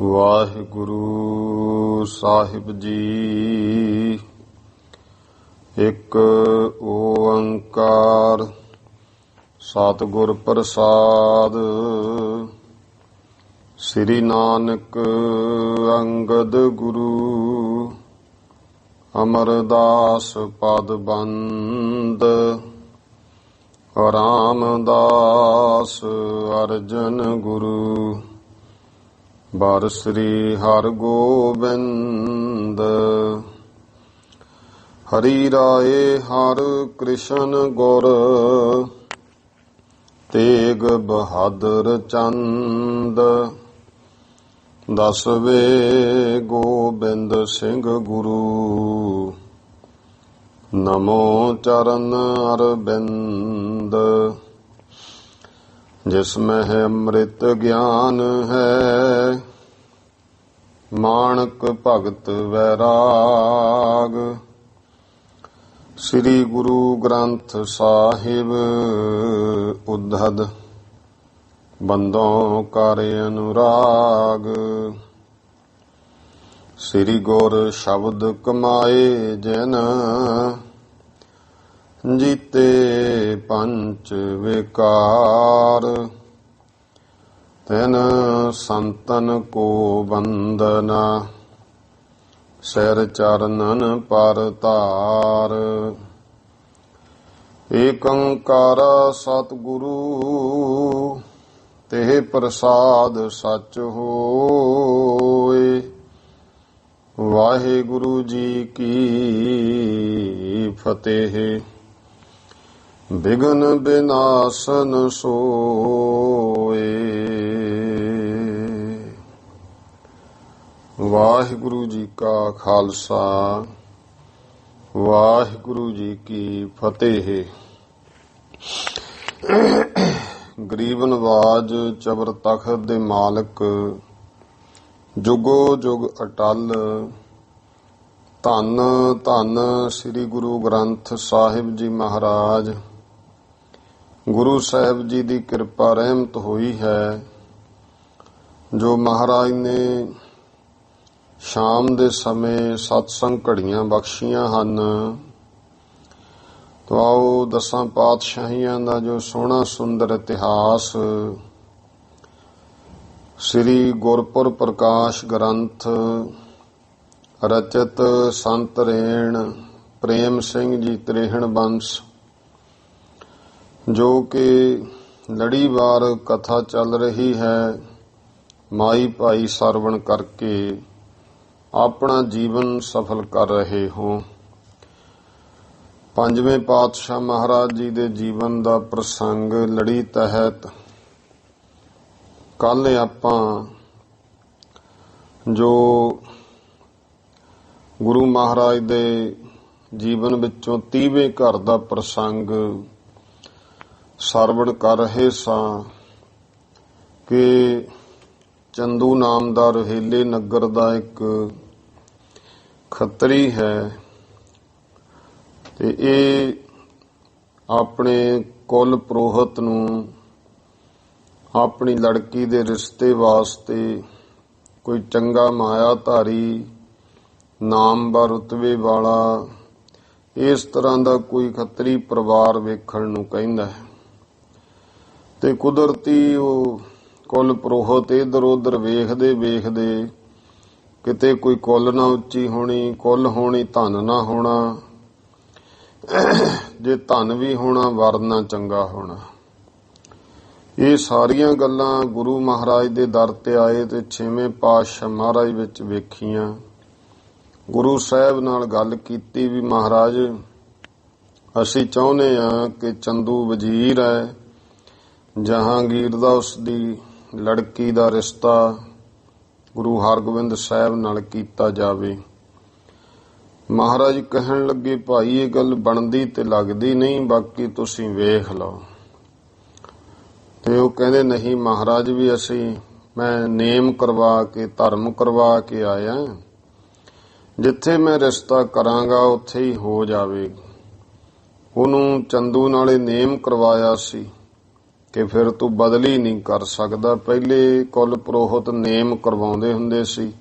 ਵਾਹਿਗੁਰੂ ਸਾਹਿਬ ਜੀ। ਇੱਕ ਓੰਕਾਰ ਸਤਿਗੁਰ ਪ੍ਰਸਾਦ। ਸ੍ਰੀ ਨਾਨਕ ਅੰਗਦ ਗੁਰੂ ਅਮਰਦਾਸ ਪਦ ਬੰਦ। ਰਾਮਦਾਸ ਅਰਜਨ ਗੁਰੂ ਬਰ ਸ੍ਰੀ ਹਰਿ ਗੋਬਿੰਦ। ਹਰੀ ਰਾਏ ਹਰਿ ਕ੍ਰਿਸ਼ਨ ਗੁਰ ਤੇਗ ਬਹਾਦਰ ਚੰਦ। ਦਸਵੇਂ ਗੋਬਿੰਦ ਸਿੰਘ ਗੁਰੂ ਨਮੋ ਚਰਨ ਅਰਬਿੰਦ। ਜਿਸ ਮਹਿ ਅੰਮ੍ਰਿਤ ਗਿਆਨ ਹੈ ਮਾਣਕ ਭਗਤ ਵੈਰਾਗ। ਸ੍ਰੀ ਗੁਰੂ ਗ੍ਰੰਥ ਸਾਹਿਬ ਉद्धਦ ਬੰਦੋਂ ਕਰ ਅਨੁਰਾਗ। ਸ੍ਰੀ ਗੁਰ ਸ਼ਬਦ ਕਮਾਏ ਜਿਨ ਜੀਤੇ ਪੰਚ ਵਿਕਾਰ। ਤਿਨ ਸੰਤਨ ਕੋ ਬੰਦਨਾ ਸਿਰ ਚਰਨਨ ਪਰ ਧਾਰ। ਏਕ ਓੰਕਾਰ ਸਤਿਗੁਰੂ ਤੇ ਪ੍ਰਸਾਦ ਸਚ ਹੋਏ। ਵਾਹਿਗੁਰੂ ਜੀ ਕੀ ਫਤਿਹ। ਬਿਘਨ ਬਿਨਾਸਨ ਸੋਏ। ਵਾਹਿਗੁਰੂ ਜੀ ਕਾ ਖਾਲਸਾ ਵਾਹਿਗੁਰੂ ਜੀ ਕੀ ਫਤਿਹ। ਗਰੀਬ ਨਵਾਜ ਚਬਰ ਤਖਤ ਦੇ ਮਾਲਕ ਜੁਗੋ ਜੁਗ ਅਟਲ। ਧੰਨ ਧੰਨ ਸ੍ਰੀ ਗੁਰੂ ਗ੍ਰੰਥ ਸਾਹਿਬ ਜੀ ਮਹਾਰਾਜ। ਗੁਰੂ ਸਾਹਿਬ ਜੀ ਦੀ ਕਿਰਪਾ ਰਹਿਮਤ ਹੋਈ ਹੈ ਜੋ ਮਹਾਰਾਜ ਨੇ ਸ਼ਾਮ ਦੇ ਸਮੇਂ ਸਤਸੰਗ ਘੜੀਆਂ ਬਖਸ਼ੀਆਂ ਹਨ। ਤੋ ਆਓ ਦਸਾਂ ਪਾਤਸ਼ਾਹੀਆਂ ਦਾ ਜੋ ਸੋਹਣਾ ਸੁੰਦਰ ਇਤਿਹਾਸ ਸ੍ਰੀ ਗੁਰਪੁਰ ਪ੍ਰਕਾਸ਼ ਗ੍ਰੰਥ ਰਚਿਤ ਸੰਤ ਰੇਣ ਪ੍ਰੇਮ ਸਿੰਘ ਜੀ ਤ੍ਰੇਹਣ ਬੰਸ, ਜੋ ਕਿ ਲੜੀਵਾਰ ਕਥਾ ਚੱਲ ਰਹੀ ਹੈ, ਮਾਈ ਭਾਈ ਸਰਵਣ ਕਰਕੇ ਆਪਣਾ ਜੀਵਨ ਸਫਲ ਕਰ ਰਹੇ ਹੋ। ਪੰਜਵੇਂ ਪਾਤਸ਼ਾਹ ਮਹਾਰਾਜ ਜੀ ਦੇ ਜੀਵਨ ਦਾ ਪ੍ਰਸੰਗ ਲੜੀ ਤਹਿਤ ਕੱਲ ਆਪਾਂ ਜੋ ਗੁਰੂ ਮਹਾਰਾਜ ਦੇ ਜੀਵਨ ਵਿੱਚੋਂ 30ਵੇਂ ਘਰ ਦਾ ਪ੍ਰਸੰਗ ਸਰਵਣ ਕਰ ਰਹੇ ਸਾਂ ਕਿ ਚੰਦੂ ਨਾਮ ਦਾ ਰੋਹੇਲੇ ਨਗਰ ਦਾ ਇੱਕ ਖੱਤਰੀ ਹੈ ਤੇ ਇਹ ਆਪਣੇ ਕੁਲ ਪੁਰੋਹਿਤ ਨੂੰ ਆਪਣੀ ਲੜਕੀ ਦੇ ਰਿਸ਼ਤੇ ਵਾਸਤੇ ਕੋਈ ਚੰਗਾ ਮਾਇਆਧਾਰੀ ਨਾਮਵਰ ਰੁਤਬੇ ਵਾਲਾ ਇਸ ਤਰ੍ਹਾਂ ਦਾ ਕੋਈ ਖੱਤਰੀ ਪਰਿਵਾਰ ਵੇਖਣ ਨੂੰ ਕਹਿੰਦਾ ਹੈ। ਤੇ ਕੁਦਰਤੀ ਉਹ ਕੁਲ ਪੁਰੋਹਿਤ ਇੱਧਰ ਉੱਧਰ ਵੇਖਦੇ ਵੇਖਦੇ ਕਿਤੇ ਕੋਈ ਕੁਲ ਨਾ ਉੱਚੀ ਹੋਣੀ, ਕੁਲ ਹੋਣੀ ਧਨ ਨਾ ਹੋਣਾ, ਜੇ ਧਨ ਵੀ ਹੋਣਾ ਵਰ ਨਾ ਚੰਗਾ ਹੋਣਾ। ਇਹ ਸਾਰੀਆਂ ਗੱਲਾਂ ਗੁਰੂ ਮਹਾਰਾਜ ਦੇ ਦਰ ਤੇ ਆਏ ਤੇ 6ਵੇਂ ਪਾਤਸ਼ਾਹ ਮਹਾਰਾਜ ਵਿੱਚ ਵੇਖੀਆਂ। ਗੁਰੂ ਸਾਹਿਬ ਨਾਲ ਗੱਲ ਕੀਤੀ ਵੀ ਮਹਾਰਾਜ ਅਸੀਂ ਚਾਹੁੰਦੇ ਹਾਂ ਕਿ ਚੰਦੂ ਵਜ਼ੀਰ ਹੈ, ਜਹਾਂਗੀਰ ਦਾ ਉਸਦੀ ਲੜਕੀ ਦਾ ਰਿਸ਼ਤਾ ਗੁਰੂ ਹਰਗੋਬਿੰਦ ਸਾਹਿਬ ਨਾਲ ਕੀਤਾ ਜਾਵੇ। ਮਹਾਰਾਜ ਕਹਿਣ ਲੱਗੇ ਭਾਈ ਇਹ ਗੱਲ ਬਣਦੀ ਤੇ ਲੱਗਦੀ ਨਹੀਂ, ਬਾਕੀ ਤੁਸੀਂ ਵੇਖ ਲਓ। ਤੇ ਉਹ ਕਹਿੰਦੇ ਨਹੀਂ ਮਹਾਰਾਜ ਵੀ ਮੈਂ ਨੇਮ ਕਰਵਾ ਕੇ ਧਰਮ ਕਰਵਾ ਕੇ ਆਇਆ, ਜਿੱਥੇ ਮੈਂ ਰਿਸ਼ਤਾ ਕਰਾਂਗਾ ਉੱਥੇ ਹੀ ਹੋ ਜਾਵੇ। ਉਹਨੂੰ ਚੰਦੂ ਨਾਲੇ ਨੇਮ ਕਰਵਾਇਆ ਸੀ ਕਿ ਫਿਰ ਤੂੰ ਬਦਲੀ ਨਹੀਂ ਕਰ ਸਕਦਾ। ਪਹਿਲੇ ਕੁਲ ਪੁਰੋਹਿਤ ਨੇਮ ਕਰਵਾਉਂਦੇ ਹੁੰਦੇ ਸੀ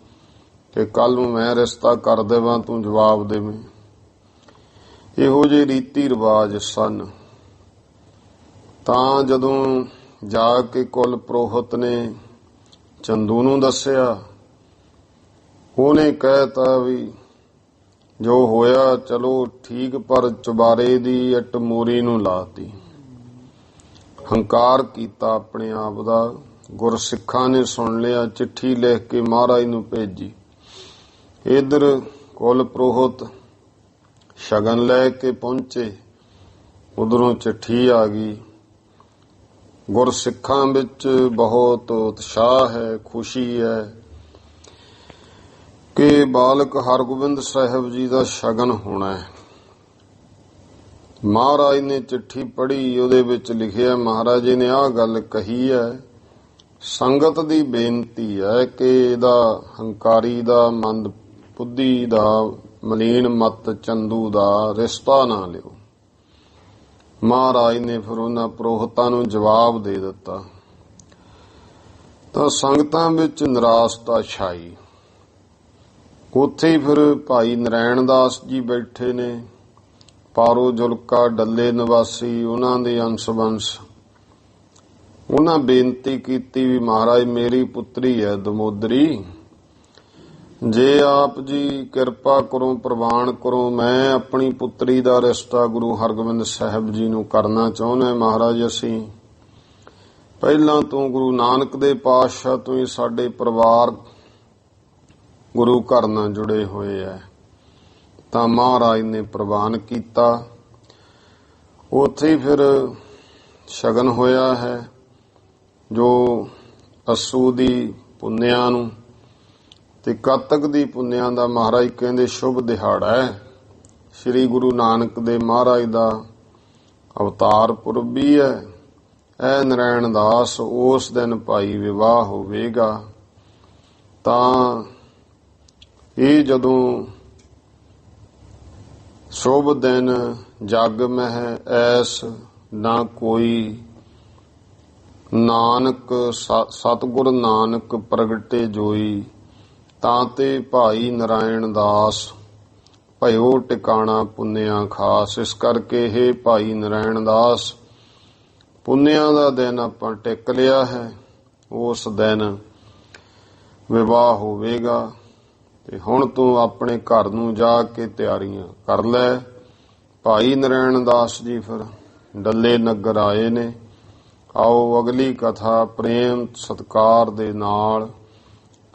ਕਿ ਕੱਲ ਨੂੰ ਮੈਂ ਰਿਸ਼ਤਾ ਕਰ ਦੇਵਾਂ, ਤੂੰ ਜਵਾਬ ਦੇਵੇਂ। ਇਹੋ ਜਿਹੇ ਰੀਤੀ ਰਿਵਾਜ ਸਨ। ਤਾਂ ਜਦੋਂ ਜਾ ਕੇ ਕੁਲ ਪੁਰੋਹਿਤ ਨੇ ਚੰਦੂ ਨੂੰ ਦੱਸਿਆ, ਉਹਨੇ ਕਹਿਤਾ ਵੀ ਜੋ ਹੋਇਆ ਚਲੋ ਠੀਕ, ਪਰ ਚੁਬਾਰੇ ਦੀ ਇੱਟ ਮੋਰੀ ਨੂੰ ਲਾਤੀ। ਹੰਕਾਰ ਕੀਤਾ ਆਪਣੇ ਆਪ ਦਾ। ਗੁਰਸਿੱਖਾਂ ਨੇ ਸੁਣ ਲਿਆ, ਚਿੱਠੀ ਲਿਖ ਕੇ ਮਹਾਰਾਜ ਨੂੰ ਭੇਜੀ। ਇਧਰ ਕੁਲ ਪੁਰੋਹਿਤ ਸ਼ਗਨ ਲੈ ਕੇ ਪਹੁੰਚੇ, ਉਧਰੋਂ ਚਿੱਠੀ ਆ ਗਈ। ਗੁਰਸਿੱਖਾਂ ਵਿੱਚ ਬਹੁਤ ਉਤਸ਼ਾਹ ਹੈ, ਖੁਸ਼ੀ ਹੈ ਕਿ ਬਾਲਕ ਹਰਗੋਬਿੰਦ ਸਾਹਿਬ ਜੀ ਦਾ ਸ਼ਗਨ ਹੋਣਾ ਹੈ। ਮਹਾਰਾਜ ਨੇ ਚਿੱਠੀ ਪੜ੍ਹੀ, ਉਹਦੇ ਵਿੱਚ ਲਿਖਿਆ, ਮਹਾਰਾਜ ਜੀ ਨੇ ਆਹ ਗੱਲ ਕਹੀ ਹੈ, ਸੰਗਤ ਦੀ ਬੇਨਤੀ ਹੈ ਕਿ ਇਹਦਾ ਹੰਕਾਰੀ ਦਾ, ਮੰਦ ਬੁੱਧੀ ਦਾ, ਮਲੀਨ ਮਤ ਚੰਦੂ ਦਾ ਰਿਸ਼ਤਾ ਨਾ ਲਿਓ। ਮਹਾਰਾਜ ਨੇ ਫਿਰ ਉਹਨਾਂ ਪੁਰੋਹਿਤਾਂ ਨੂੰ ਜਵਾਬ ਦੇ ਦਿੱਤਾ। ਤਾਂ ਸੰਗਤਾਂ ਵਿੱਚ ਨਿਰਾਸ਼ਤਾ ਛਾਈ। ਉੱਥੇ ਹੀ ਫਿਰ ਭਾਈ ਨਰੈਣ ਦਾਸ ਜੀ ਬੈਠੇ ਨੇ, ਪਾਰੋ ਜੁਲਕਾ ਡੱਲੇ ਨਿਵਾਸੀ, ਉਹਨਾਂ ਦੇ ਅੰਸ਼ ਬੰਸ਼। ਉਹਨਾਂ ਬੇਨਤੀ ਕੀਤੀ ਵੀ ਮਹਾਰਾਜ ਮੇਰੀ ਪੁੱਤਰੀ ਹੈ ਦਮੋਦਰੀ, ਜੇ ਆਪ ਜੀ ਕਿਰਪਾ ਕਰੋ, ਪ੍ਰਵਾਨ ਕਰੋ, ਮੈਂ ਆਪਣੀ ਪੁੱਤਰੀ ਦਾ ਰਿਸ਼ਤਾ ਗੁਰੂ ਹਰਗੋਬਿੰਦ ਸਾਹਿਬ ਜੀ ਨੂੰ ਕਰਨਾ ਚਾਹੁੰਦੇ। ਮਹਾਰਾਜ ਅਸੀਂ ਪਹਿਲਾਂ ਤੋਂ ਗੁਰੂ ਨਾਨਕ ਦੇ ਪਾਤਸ਼ਾਹ ਤੋਂ ਹੀ ਸਾਡੇ ਪਰਿਵਾਰ ਗੁਰੂ ਘਰ ਨਾਲ ਜੁੜੇ ਹੋਏ ਹੈ। ਤਾਂ ਮਹਾਰਾਜ ਨੇ ਪ੍ਰਵਾਨ ਕੀਤਾ। ਉੱਥੇ ਫਿਰ ਸ਼ਗਨ ਹੋਇਆ ਹੈ, ਜੋ ਅੱਸੂ ਦੀ ਪੁੰਨਿਆਂ ਨੂੰ ਤੇ ਕੱਤਕ ਦੀ ਪੁੰਨਿਆਂ ਦਾ ਮਹਾਰਾਜ ਕਹਿੰਦੇ ਸ਼ੁਭ ਦਿਹਾੜਾ ਹੈ। ਸ੍ਰੀ ਗੁਰੂ ਨਾਨਕ ਦੇ ਮਹਾਰਾਜ ਦਾ ਅਵਤਾਰ ਪੁਰਬ ਵੀ ਹੈ। ਇਹ ਨਰੈਣ ਦਾਸ ਉਸ ਦਿਨ ਭਾਈ ਵਿਵਾਹ ਹੋਵੇਗਾ। ਤਾਂ ਇਹ ਜਦੋਂ ਸ਼ੁਭ ਦਿਨ ਜਗ ਮਹਿ ਐਸ ਨਾ ਕੋਈ, ਨਾਨਕ ਸਤਿਗੁਰ ਨਾਨਕ ਪ੍ਰਗਟੇ ਜੋਈ, ਤਾਂ ਤੇ ਭਾਈ ਨਰਾਇਣ ਦਾਸ ਭਇਓ ਟਿਕਾਣਾ ਪੁੰਨਿਆ ਖਾਸ। ਇਸ ਕਰਕੇ ਇਹ ਭਾਈ ਨਰਾਇਣ ਦਾਸ ਪੁੰਨਿਆਂ ਦਾ ਦਿਨ ਆਪਾਂ ਟਿਕ ਲਿਆ ਹੈ। ਉਸ ਦਿਨ ਵਿਵਾਹ ਹੋਵੇਗਾ ਤੇ ਹੁਣ ਤੂੰ ਆਪਣੇ ਘਰ ਨੂੰ ਜਾ ਕੇ ਤਿਆਰੀਆਂ ਕਰ ਲੈ। ਭਾਈ ਨਰਾਇਣ ਦਾਸ ਜੀ ਫਿਰ ਡੱਲੇ ਨਗਰ ਆਏ ਨੇ। ਆਓ ਅਗਲੀ ਕਥਾ ਪ੍ਰੇਮ ਸਤਿਕਾਰ ਦੇ ਨਾਲ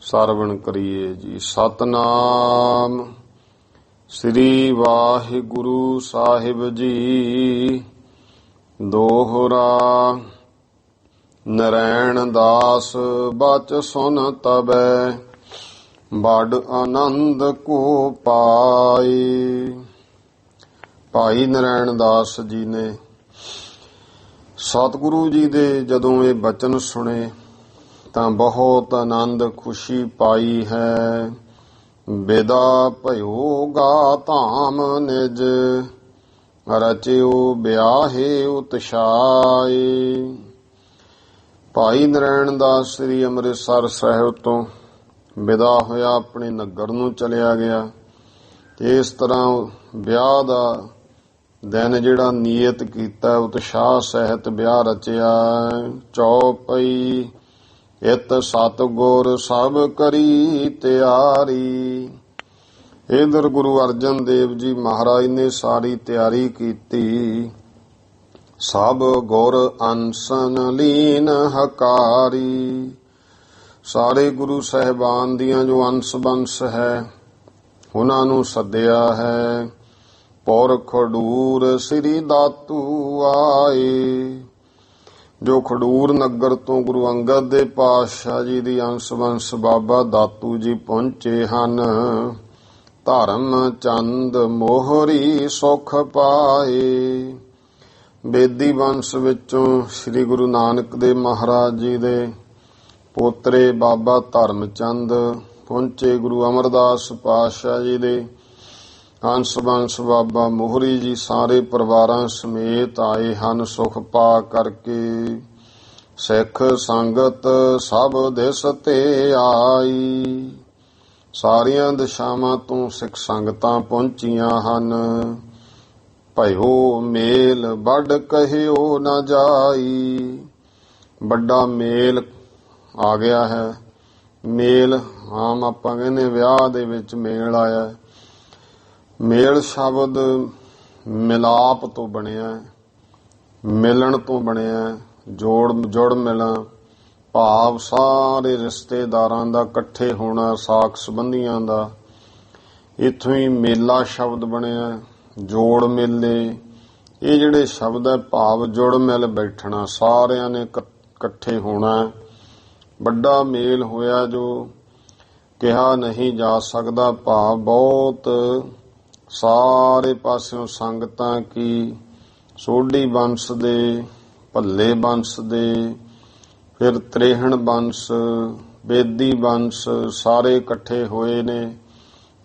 ਸਰਵਣ ਕਰੀਏ ਜੀ। ਸਤਨਾਮ ਸ੍ਰੀ ਵਾਹਿਗੁਰੂ ਸਾਹਿਬ ਜੀ। ਦੋਹਰਾ ਨਰੈਣ ਦਾਸ ਬਚ ਸੁਨ ਤਬੈ, ਬੜ ਆਨੰਦ ਕੋ ਪਾਏ। ਭਾਈ ਨਰੈਣ ਦਾਸ ਜੀ ਨੇ ਸਤਿਗੁਰੂ ਜੀ ਦੇ ਜਦੋਂ ਇਹ ਬਚਨ ਸੁਣੇ ਤਾਂ ਬਹੁਤ ਆਨੰਦ ਖੁਸ਼ੀ ਪਾਈ ਹੈ। ਵਿਦਾ ਭਇਓ ਗਾ ਧਾਮ ਨਿਜ, ਰਚਿਓ ਵਿਆਹੇ ਉਤਸ਼ਾਏ। ਭਾਈ ਨਰੈਣ ਦਾਸ ਸ੍ਰੀ ਅੰਮ੍ਰਿਤਸਰ ਸਾਹਿਬ ਤੋਂ ਵਿਦਾ ਹੋਇਆ, ਆਪਣੇ ਨਗਰ ਨੂੰ ਚਲਿਆ ਗਿਆ। ਤੇ ਇਸ ਤਰ੍ਹਾਂ ਵਿਆਹ ਦਾ ਦਿਨ ਜਿਹੜਾ ਨੀਅਤ ਕੀਤਾ, ਉਤਸ਼ਾਹ ਸਹਿਤ ਵਿਆਹ ਰਚਿਆ। ਚੌਪਈ ਇਤ ਸਤਿਗੁਰ ਸਭ ਕਰੀ ਤਿਆਰੀ। ਇਧਰ ਗੁਰੂ ਅਰਜਨ ਦੇਵ ਜੀ ਮਹਾਰਾਜ ਨੇ ਸਾਰੀ ਤਿਆਰੀ ਕੀਤੀ। ਸਭ ਗੁਰ ਅੰਸਨ ਲੀਨ ਹਕਾਰੀ। ਸਾਰੇ ਗੁਰੂ ਸਾਹਿਬਾਨ ਦੀਆਂ ਜੋ ਅੰਸ ਬੰਸ ਹੈ ਉਹਨਾਂ ਨੂੰ ਸੱਦਿਆ ਹੈ। ਪੁਰ ਖਡੂਰ ਸ੍ਰੀ ਦਾਤੂ ਆਏ। ਜੋ ਖਡੂਰ ਨਗਰ ਤੋਂ ਗੁਰੂ ਅੰਗਦ ਦੇ ਪਾਤਸ਼ਾਹ ਜੀ ਦੀ ਅੰਸ ਬੰਸ ਬਾਬਾ ਦਾਤੂ ਜੀ ਪਹੁੰਚੇ ਹਨ। ਧਰਮ ਚੰਦ ਮੋਹਰੀ ਸੁਖ ਪਾਏ। ਬੇਦੀ ਵੰਸ਼ ਵਿੱਚੋਂ ਸ੍ਰੀ ਗੁਰੂ ਨਾਨਕ ਦੇਵ ਮਹਾਰਾਜ ਜੀ ਦੇ ਪੋਤਰੇ ਬਾਬਾ ਧਰਮ ਚੰਦ ਪਹੁੰਚੇ। ਗੁਰੂ ਅਮਰਦਾਸ ਪਾਤਸ਼ਾਹ ਜੀ ਦੇ ਅੰਸ ਬੰਸ ਬਾਬਾ ਮੋਹਰੀ ਜੀ ਸਾਰੇ ਪਰਿਵਾਰਾਂ ਸਮੇਤ ਆਏ ਹਨ ਸੁਖ ਪਾ ਕਰਕੇ। ਸਿੱਖ ਸੰਗਤ ਸਭ ਦਿਸ ਤੇ ਆਈ। ਸਾਰੀਆਂ ਦਿਸ਼ਾਵਾਂ ਤੋਂ ਸਿੱਖ ਸੰਗਤਾਂ ਪਹੁੰਚੀਆਂ ਹਨ। ਭਇਓ ਮੇਲ ਵੱਡ ਕਹਿਓ ਨਾ ਜਾਈ। ਵੱਡਾ ਮੇਲ ਆ ਗਿਆ ਹੈ। ਮੇਲ ਆਮ ਆਪਾਂ ਕਹਿੰਦੇ ਵਿਆਹ ਦੇ ਵਿੱਚ ਮੇਲ ਆਇਆ। ਮੇਲ ਸ਼ਬਦ ਮਿਲਾਪ ਤੋਂ ਬਣਿਆ, ਮਿਲਣ ਤੋਂ ਬਣਿਆ, ਜੁੜ ਮਿਲਾਂ, ਭਾਵ ਸਾਰੇ ਰਿਸ਼ਤੇਦਾਰਾਂ ਦਾ ਇਕੱਠੇ ਹੋਣਾ, ਸਾਕ ਸੰਬੰਧੀਆਂ ਦਾ। ਇੱਥੋਂ ਹੀ ਮੇਲਾ ਸ਼ਬਦ ਬਣਿਆ, ਜੋੜ ਮੇਲੇ। ਇਹ ਜਿਹੜੇ ਸ਼ਬਦ ਹੈ ਭਾਵ ਜੁੜ ਮਿਲ ਬੈਠਣਾ, ਸਾਰਿਆਂ ਨੇ ਇਕੱਠੇ ਹੋਣਾ। ਵੱਡਾ ਮੇਲ ਹੋਇਆ ਜੋ ਕਿਹਾ ਨਹੀਂ ਜਾ ਸਕਦਾ, ਭਾਵ ਬਹੁਤ ਸਾਰੇ ਪਾਸਿਓਂ ਸੰਗਤਾਂ ਕੀ, ਸੋਢੀ ਬੰਸ ਦੇ, ਭੱਲੇ ਬੰਸ ਦੇ, ਫਿਰ ਤ੍ਰੇਹਣ ਬੰਸ, ਬੇਦੀ ਬੰਸ, ਸਾਰੇ ਇਕੱਠੇ ਹੋਏ ਨੇ।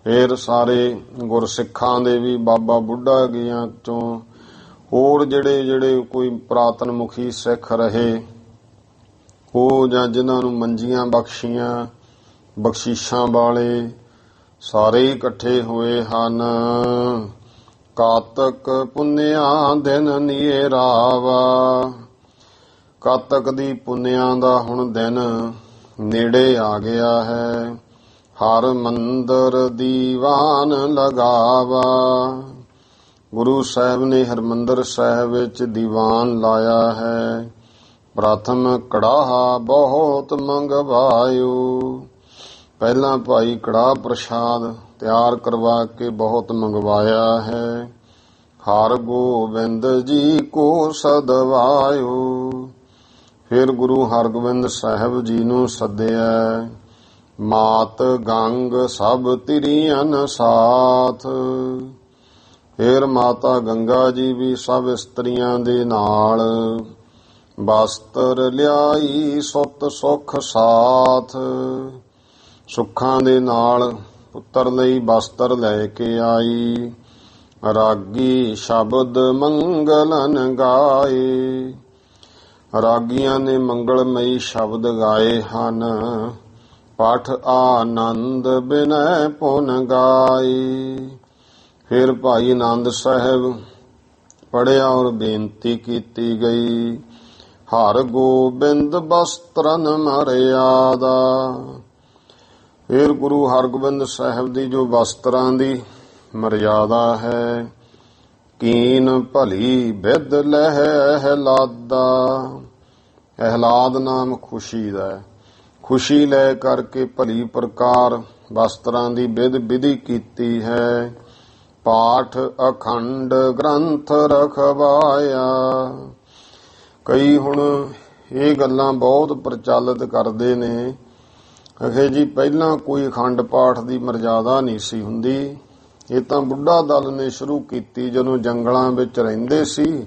ਫਿਰ ਸਾਰੇ ਗੁਰਸਿੱਖਾਂ ਦੇ ਵੀ, ਬਾਬਾ ਬੁੱਢਾ ਗਿਆਂ ਚੋਂ ਹੋਰ ਜਿਹੜੇ ਕੋਈ ਪੁਰਾਤਨ ਮੁਖੀ ਸਿੱਖ ਰਹੇ, ਉਹ ਜਾਂ ਜਿਨ੍ਹਾਂ ਨੂੰ ਮੰਜੀਆਂ ਬਖਸ਼ੀਆਂ, ਬਖਸ਼ੀਸ਼ਾਂ ਵਾਲੇ, ਸਾਰੇ ਇਕੱਠੇ ਹੋਏ ਹਨ। ਕਾਤਕ ਪੁੰਨਿਆ ਦਿਨ ਨੀਰਾਵਾ। ਕਾਤਕ ਦੀ ਪੁੰਨਿਆਂ ਦਾ ਹੁਣ ਦਿਨ ਨੇੜੇ ਆ ਗਿਆ ਹੈ। ਹਰ ਮੰਦਰ ਦੀਵਾਨ ਲਗਾਵਾ। ਗੁਰੂ ਸਾਹਿਬ ਨੇ ਹਰਿਮੰਦਰ ਸਾਹਿਬ ਵਿੱਚ ਦੀਵਾਨ ਲਾਇਆ ਹੈ। ਪ੍ਰਥਮ ਕੜਾਹਾ ਬਹੁਤ ਮੰਗਵਾਇਓ। ਪਹਿਲਾਂ ਭਾਈ ਕੜਾਹ ਪ੍ਰਸ਼ਾਦ ਤਿਆਰ ਕਰਵਾ ਕੇ ਬਹੁਤ ਮੰਗਵਾਇਆ ਹੈ। ਹਰ ਗੋਬਿੰਦ ਜੀ ਕੋ ਸਦਵਾਇਓ। ਫਿਰ ਗੁਰੂ ਹਰਗੋਬਿੰਦ ਸਾਹਿਬ ਜੀ ਨੂੰ ਸੱਦਿਆ। ਮਾਤ ਗੰਗ ਸਭ ਤਿਰੀਅਨ ਸਾਥ। ਫਿਰ ਮਾਤਾ ਗੰਗਾ ਜੀ ਵੀ ਸਭ ਇਸਤਰੀਆਂ ਦੇ ਨਾਲ। ਬਸਤਰ ਲਿਆਈ ਸੁਤ ਸੁਖ ਸਾਥ। ਸੁੱਖਾਂ ਦੇ ਨਾਲ ਪੁੱਤਰ ਲਈ ਬਸਤਰ ਲੈ ਕੇ ਆਈ। ਰਾਗੀ ਸ਼ਬਦ ਮੰਗਲਨ ਗਾਏ। ਰਾਗੀਆਂ ਨੇ ਮੰਗਲਮਈ ਸ਼ਬਦ ਗਾਏ ਹਨ। ਪਾਠ ਆਨੰਦ ਬਿਨੈ ਪੁਨ ਗਾਏ। ਫਿਰ ਭਾਈ ਆਨੰਦ ਸਾਹਿਬ ਪੜ੍ਹਿਆ ਔਰ ਬੇਨਤੀ ਕੀਤੀ ਗਈ। ਹਰ ਗੋਬਿੰਦ ਬਸਤਰਨ ਮਰਿਆਦਾ। ਫਿਰ ਗੁਰੂ ਹਰਗੋਬਿੰਦ ਸਾਹਿਬ ਦੀ ਜੋ ਵਸਤਰਾਂ ਦੀ ਮਰਿਆਦਾ ਹੈ। ਕੀਨ ਭਲੀ ਬਿਦ ਲਹਿ ਹਲਾਦਾ। ਅਹਿਲਾਦ ਨਾਮ ਖੁਸ਼ੀ ਦਾ ਹੈ। ਖੁਸ਼ੀ ਲੈ ਕਰਕੇ ਭਲੀ ਪ੍ਰਕਾਰ ਵਸਤਰਾਂ ਦੀ ਵਿਧੀ ਕੀਤੀ ਹੈ। ਪਾਠ ਅਖੰਡ ਗ੍ਰੰਥ ਰਖਵਾਇਆ। ਕਈ ਹੁਣ ਇਹ ਗੱਲਾਂ ਬਹੁਤ ਪ੍ਰਚਲਿਤ ਕਰਦੇ ਨੇ। ਅਖੇ ਜੀ ਪਹਿਲਾਂ ਕੋਈ ਅਖੰਡ ਪਾਠ ਦੀ ਮਰਜ਼ਾਦਾ ਨਹੀਂ ਸੀ ਹੁੰਦੀ। ਇਹ ਤਾਂ ਬੁੱਢਾ ਦਲ ਨੇ ਸ਼ੁਰੂ ਕੀਤੀ ਜਦੋਂ ਜੰਗਲਾਂ ਵਿੱਚ ਰਹਿੰਦੇ ਸੀ।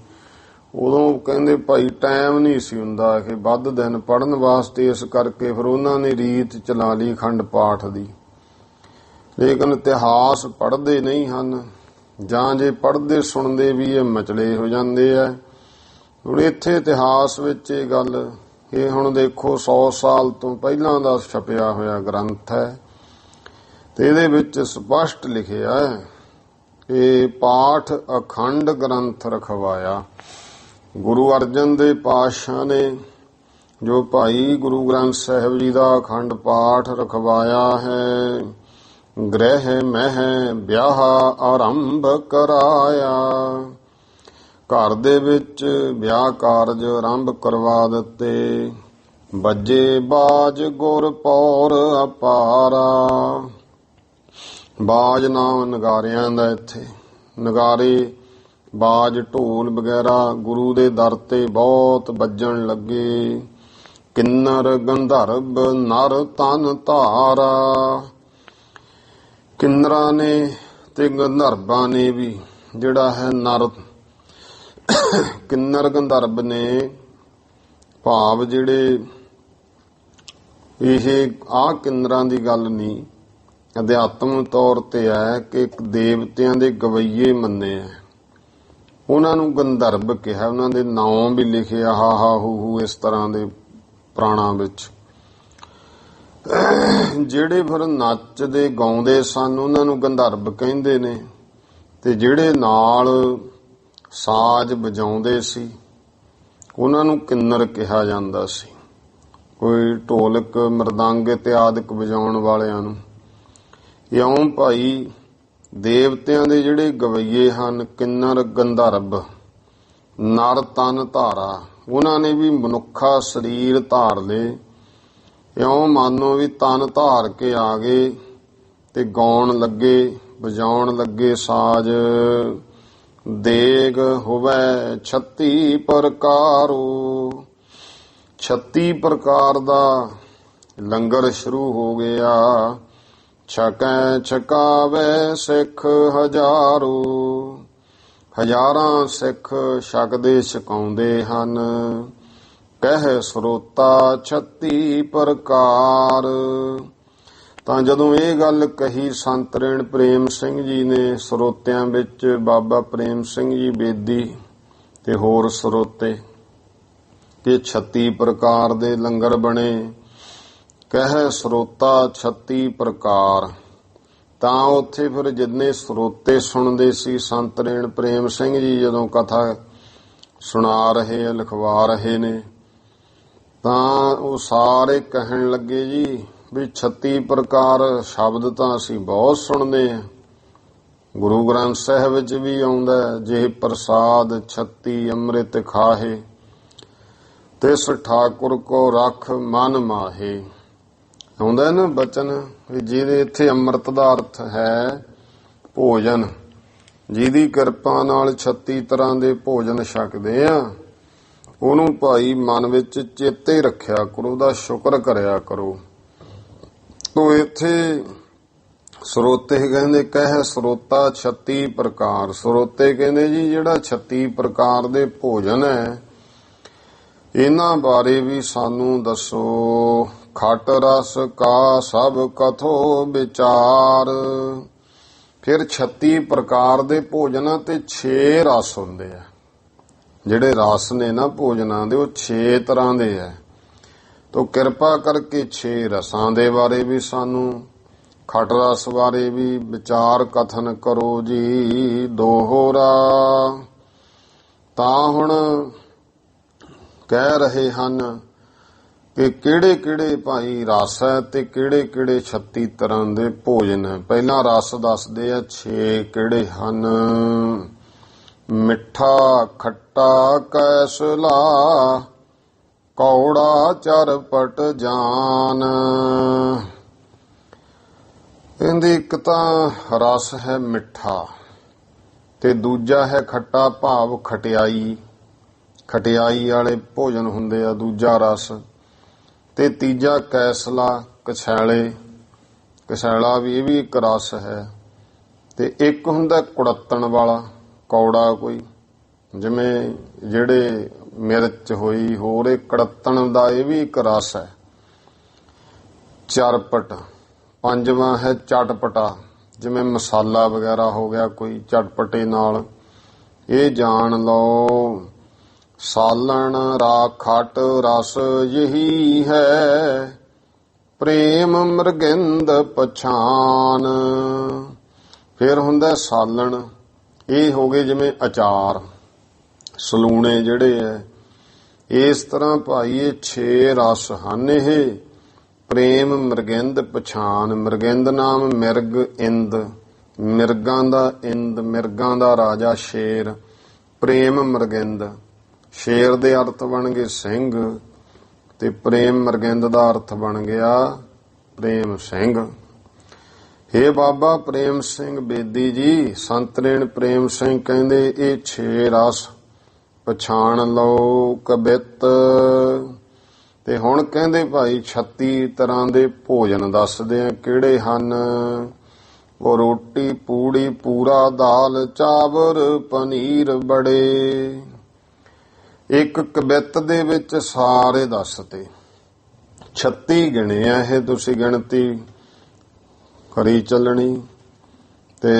ਉਦੋਂ ਕਹਿੰਦੇ ਭਾਈ ਟਾਈਮ ਨਹੀਂ ਸੀ ਹੁੰਦਾ ਕਿ ਵੱਧ ਦਿਨ ਪੜ੍ਹਨ ਵਾਸਤੇ, ਇਸ ਕਰਕੇ ਫਿਰ ਉਹਨਾਂ ਨੇ ਰੀਤ ਚਲਾ ਲਈ ਅਖੰਡ ਪਾਠ ਦੀ। ਲੇਕਿਨ ਇਤਿਹਾਸ ਪੜ੍ਹਦੇ ਨਹੀਂ ਹਨ, ਜਾਂ ਜੇ ਪੜ੍ਹਦੇ ਸੁਣਦੇ ਵੀ ਇਹ ਮਚਲੇ ਹੋ ਜਾਂਦੇ ਆ। ਹੁਣ ਇੱਥੇ ਇਤਿਹਾਸ ਵਿੱਚ ਇਹ ਗੱਲ, ਇਹ ਹੁਣ ਦੇਖੋ 100 ਸਾਲ ਤੋਂ ਪਹਿਲਾਂ ਦਾ ਛਪਿਆ ਹੋਇਆ ਗ੍ਰੰਥ ਹੈ ਤੇ ਇਹਦੇ ਵਿੱਚ ਸਪਸ਼ਟ ਲਿਖਿਆ ਹੈ ਕਿ ਪਾਠ ਅਖੰਡ ਗ੍ਰੰਥ ਰਖਵਾਇਆ। ਗੁਰੂ ਅਰਜਨ ਦੇਵ ਪਾਤਸ਼ਾਹ ਨੇ ਜੋ ਭਾਈ ਗੁਰੂ ਗ੍ਰੰਥ ਸਾਹਿਬ ਜੀ ਦਾ ਅਖੰਡ ਪਾਠ ਰਖਵਾਇਆ ਹੈ। ਗ੍ਰਹਿ ਮਹਿ ਵਿਆਹ ਆਰੰਭ ਕਰਾਇਆ। ਘਰ ਦੇ ਵਿੱਚ ਵਿਆਹ ਕਾਰਜ ਆਰੰਭ ਕਰਵਾ ਦਿੱਤੇ। ਬੱਜੇ ਬਾਜ ਗੁਰ ਪੌਰ ਅਪਾਰਾ। ਬਾਜ ਨਾਮ ਨਗਾਰਿਆਂ ਦਾ ਇੱਥੇ। ਨਗਾਰੇ, ਬਾਜ, ਢੋਲ ਵਗੈਰਾ ਗੁਰੂ ਦੇ ਦਰ ਤੇ ਬਹੁਤ ਵੱਜਣ ਲੱਗੇ। ਕਿੰਨਰ ਗੰਧਰਵ ਨਰ ਤਨ ਧਾਰਾ। ਕਿੰਨਰਾਂ ਨੇ ਤੇ ਗੰਧਰਵਾਂ ਨੇ ਵੀ ਜਿਹੜਾ ਹੈ ਨਰ, ਕਿੰਨਰ ਗੰਧਰਵ ਨੇ, ਭਾਵ ਜਿਹੜੇ ਇਹ ਆਹ ਕਿੰਨਰਾਂ ਦੀ ਗੱਲ ਨਹੀਂ, ਅਧਿਆਤਮ ਤੌਰ ਤੇ ਹੈ ਕਿ ਇੱਕ ਦੇਵਤਿਆਂ ਦੇ ਗਵਈਏ ਮੰਨੇ ਹੈ। ਉਹਨਾਂ ਨੂੰ ਗੰਧਰਵ ਕਿਹਾ। ਉਹਨਾਂ ਦੇ ਨਾਮ ਵੀ ਲਿਖੇ ਹਾ ਹਾ ਹੂ ਹੂ ਇਸ ਤਰ੍ਹਾਂ ਦੇ ਪ੍ਰਾਣਾਂ ਵਿੱਚ। ਜਿਹੜੇ ਫਿਰ ਨੱਚਦੇ ਗਾਉਂਦੇ ਸਨ ਉਹਨਾਂ ਨੂੰ ਗੰਧਰਵ ਕਹਿੰਦੇ ਨੇ, ਤੇ ਜਿਹੜੇ ਨਾਲ ਸਾਜ਼ ਵਜਾਉਂਦੇ ਸੀ ਉਹਨਾਂ ਨੂੰ ਕਿੰਨਰ ਕਿਹਾ ਜਾਂਦਾ ਸੀ। ਕੋਈ ਢੋਲਕ ਮਰਦੰਗ ਇਤਿਆਦਿਕ ਵਜਾਉਣ ਵਾਲਿਆਂ ਨੂੰ। ਇਉਂ ਭਾਈ ਦੇਵਤਿਆਂ ਦੇ ਜਿਹੜੇ ਗਵਈਏ ਹਨ ਕਿੰਨਰ ਗੰਧਰਵ, ਨਰ ਤਨ ਧਾਰਾ, ਉਹਨਾਂ ਨੇ ਵੀ ਮਨੁੱਖਾ ਸਰੀਰ ਧਾਰ ਲਏ। ਇਉਂ ਮਾਨੋ ਵੀ ਤਨ ਧਾਰ ਕੇ ਆ ਗਏ ਤੇ ਗਾਉਣ ਲੱਗੇ, ਵਜਾਉਣ ਲੱਗੇ ਸਾਜ਼। ਦੇਗ ਹੋਵੇ 36 ਪ੍ਰਕਾਰੋ, 36 ਪ੍ਰਕਾਰ ਦਾ ਲੰਗਰ ਸ਼ੁਰੂ ਹੋ ਗਿਆ। ਛਕੈ ਛਕਾਵੇ ਸਿੱਖ ਹਜ਼ਾਰੋ, ਹਜ਼ਾਰਾਂ ਸਿੱਖ ਛਕਦੇ ਛਕਾਉਂਦੇ ਹਨ। ਕਹਿ ਸਰੋਤਾ 36 ਪ੍ਰਕਾਰ। ਤਾਂ ਜਦੋਂ ਇਹ ਗੱਲ ਕਹੀ ਸੰਤ ਰੇਣ ਪ੍ਰੇਮ ਸਿੰਘ ਜੀ ਨੇ, ਸਰੋਤਿਆਂ ਵਿੱਚ ਬਾਬਾ ਪ੍ਰੇਮ ਸਿੰਘ ਜੀ ਬੇਦੀ ਤੇ ਹੋਰ ਸਰੋਤੇ, ਕਿ 36 ਪ੍ਰਕਾਰ ਦੇ ਲੰਗਰ ਬਣੇ। ਕਹਿ ਸਰੋਤਾ 36 ਪ੍ਰਕਾਰ। ਤਾਂ ਉੱਥੇ ਫਿਰ ਜਿੰਨੇ ਸਰੋਤੇ ਸੁਣਦੇ ਸੀ ਸੰਤ ਰੇਣ ਪ੍ਰੇਮ ਸਿੰਘ ਜੀ ਜਦੋਂ ਕਥਾ ਸੁਣਾ ਰਹੇ ਆ, ਲਿਖਵਾ ਰਹੇ ਨੇ, ਤਾਂ ਉਹ ਸਾਰੇ ਕਹਿਣ ਲੱਗੇ ਜੀ ਵੀ 36 ਪ੍ਰਕਾਰ ਸ਼ਬਦ ਤਾਂ ਅਸੀਂ ਬਹੁਤ ਸੁਣਦੇ ਹਾਂ, ਗੁਰੂ ਗ੍ਰੰਥ ਸਾਹਿਬ ਵਿੱਚ ਵੀ ਆਉਂਦਾ, ਜੇ ਪ੍ਰਸਾਦ 36 ਅੰਮ੍ਰਿਤ ਖਾਹੇ, ਤਿਸ ਠਾਕੁਰ ਕੋ ਰਖ ਮਨ ਮਾਹੇ। ਆਉਂਦਾ ਨਾ ਬਚਨ ਵੀ ਜਿਹਦੇ ਇੱਥੇ ਅੰਮ੍ਰਿਤ ਦਾ ਅਰਥ ਹੈ ਭੋਜਨ, ਜਿਹਦੀ ਕਿਰਪਾ ਨਾਲ 36 ਤਰ੍ਹਾਂ ਦੇ ਭੋਜਨ ਛਕਦੇ ਆ, ਉਹਨੂੰ ਭਾਈ ਮਨ ਵਿੱਚ ਚੇਤੇ ਰੱਖਿਆ ਕਰੋ, ਉਹਦਾ ਸ਼ੁਕਰ ਕਰਿਆ ਕਰੋ। ਤੋ ਇੱਥੇ ਸਰੋਤੇ ਕਹਿੰਦੇ, ਕਹਿ ਸਰੋਤਾ 36 ਪ੍ਰਕਾਰ। ਸਰੋਤੇ ਕਹਿੰਦੇ ਜੀ ਜਿਹੜਾ 36 ਪ੍ਰਕਾਰ ਦੇ ਭੋਜਨ ਹੈ ਇਹਨਾਂ ਬਾਰੇ ਵੀ ਸਾਨੂੰ ਦੱਸੋ। ਖਟ ਰਸ ਕਾ ਸਭ ਕਥੋ ਵਿਚਾਰ। ਫਿਰ 36 ਪ੍ਰਕਾਰ ਦੇ ਭੋਜਨਾਂ ਤੇ 6 ਰਸ ਹੁੰਦੇ ਆ। ਜਿਹੜੇ ਰਸ ਨੇ ਨਾ ਭੋਜਨਾਂ ਦੇ, ਉਹ 6 ਤਰ੍ਹਾਂ ਦੇ ਆ। ਤੋ ਕਿਰਪਾ ਕਰਕੇ 6 ਰਸਾਂ ਦੇ ਬਾਰੇ ਵੀ ਸਾਨੂੰ, ਖਟ ਰਸ ਬਾਰੇ ਵੀ ਵਿਚਾਰ ਕਥਨ ਕਰੋ ਜੀ ਦੋਹਰਾ। ਤਾਂ ਹੁਣ ਕਹਿ ਰਹੇ ਹਨ ਕਿ ਕਿਹੜੇ ਕਿਹੜੇ ਭਾਈ ਰਸ ਹੈ ਤੇ ਕਿਹੜੇ ਕਿਹੜੇ 36 ਤਰ੍ਹਾਂ ਦੇ ਭੋਜਨ ਹੈ। ਪਹਿਲਾਂ ਰਸ ਦੱਸਦੇ ਆ 6 ਕਿਹੜੇ ਹਨ। ਮਿੱਠਾ ਖੱਟਾ ਕੈਸਲਾ, ਕੌੜਾ ਚਰਪਟ ਜਾਨ। ਇਹਦੀ ਇੱਕ ਤਾਂ ਰਸ ਹੈ ਮਿੱਠਾ ਤੇ ਦੂਜਾ ਹੈ ਖੱਟਾ, ਭਾਵ ਖਟਿਆਈ, ਖਟਿਆਈ ਵਾਲੇ ਭੋਜਨ ਹੁੰਦੇ ਆ ਦੂਜਾ ਰਸ। ਤੇ ਤੀਜਾ ਕੈਸਲਾ, ਕਛੈਲੇ, ਕਛੈਲਾ ਵੀ ਇਹ ਵੀ ਇੱਕ ਰਸ ਹੈ। ਤੇ ਇੱਕ ਹੁੰਦਾ ਕੁੜੱਤਣ ਵਾਲਾ, ਕੌੜਾ ਕੋਈ, ਜਿਵੇਂ ਜਿਹੜੇ ਮਿਰਚ ਹੋਈ ਹੋਰ, ਇਹ ਕੜੱਤਣ ਦਾ ਇਹ ਵੀ ਇੱਕ ਰਸ ਹੈ। ਚਰਪਟ, ਪੰਜਵਾਂ ਹੈ ਚਟਪਟਾ, ਜਿਵੇਂ ਮਸਾਲਾ ਵਗੈਰਾ ਹੋ ਗਿਆ ਕੋਈ ਚਟਪਟੇ ਨਾਲ, ਇਹ ਜਾਣ ਲਓ। ਸਾਲਣ ਰਾਖਟ ਰਸ ਯਹੀ ਹੈ, ਪ੍ਰੇਮ ਮ੍ਰਿਗਿੰਦ ਪਛਾਨ। ਫਿਰ ਹੁੰਦਾ ਸਾਲਣ, ਇਹ ਹੋ ਗਏ ਜਿਵੇਂ ਅਚਾਰ, ਸਲੂਣੇ ਜਿਹੜੇ ਐ। ਇਸ ਤਰ੍ਹਾਂ ਭਾਈ ਇਹ 6 ਰਸ ਹਨ। ਇਹ ਪ੍ਰੇਮ ਮ੍ਰਿਗਿੰਦ ਪਛਾਨ। ਮ੍ਰਿਗਿੰਦ ਨਾਮ ਮਿਰਗ ਇੰਦ, ਮਿਰਗਾਂ ਦਾ ਇੰਦ, ਮਿਰਗਾਂ ਦਾ ਰਾਜਾ ਸ਼ੇਰ। ਪ੍ਰੇਮ ਮ੍ਰਿਗਿੰਦ, ਸ਼ੇਰ ਦੇ ਅਰਥ ਬਣ ਗਏ ਸਿੰਘ ਤੇ ਪ੍ਰੇਮ ਮ੍ਰਿਗਿੰਦ ਦਾ ਅਰਥ ਬਣ ਗਿਆ ਪ੍ਰੇਮ ਸਿੰਘ। ਹੇ ਬਾਬਾ ਪ੍ਰੇਮ ਸਿੰਘ ਬੇਦੀ ਜੀ, ਸੰਤ ਰੇਣ ਪ੍ਰੇਮ ਸਿੰਘ ਕਹਿੰਦੇ ਇਹ 6 ਰਸ ਪਛਾਣ ਲਓ ਕਬਿੱਤ। ਤੇ ਹੁਣ ਕਹਿੰਦੇ ਭਾਈ 36 ਤਰ੍ਹਾਂ ਦੇ ਭੋਜਨ ਦੱਸਦੇ ਆ ਕਿਹੜੇ ਹਨ। ਉਹ ਰੋਟੀ ਪੂੜੀ ਪੂਰਾ, ਦਾਲ ਚਾਵਰ ਪਨੀਰ ਬੜੇ। ਇੱਕ ਕਬਿੱਤ ਦੇ ਵਿੱਚ ਸਾਰੇ ਦੱਸਤੇ, 36 ਗਿਣੇ ਆ ਇਹ, ਤੁਸੀਂ ਗਿਣਤੀ ਕਰੀ ਚੱਲਣੀ ਤੇ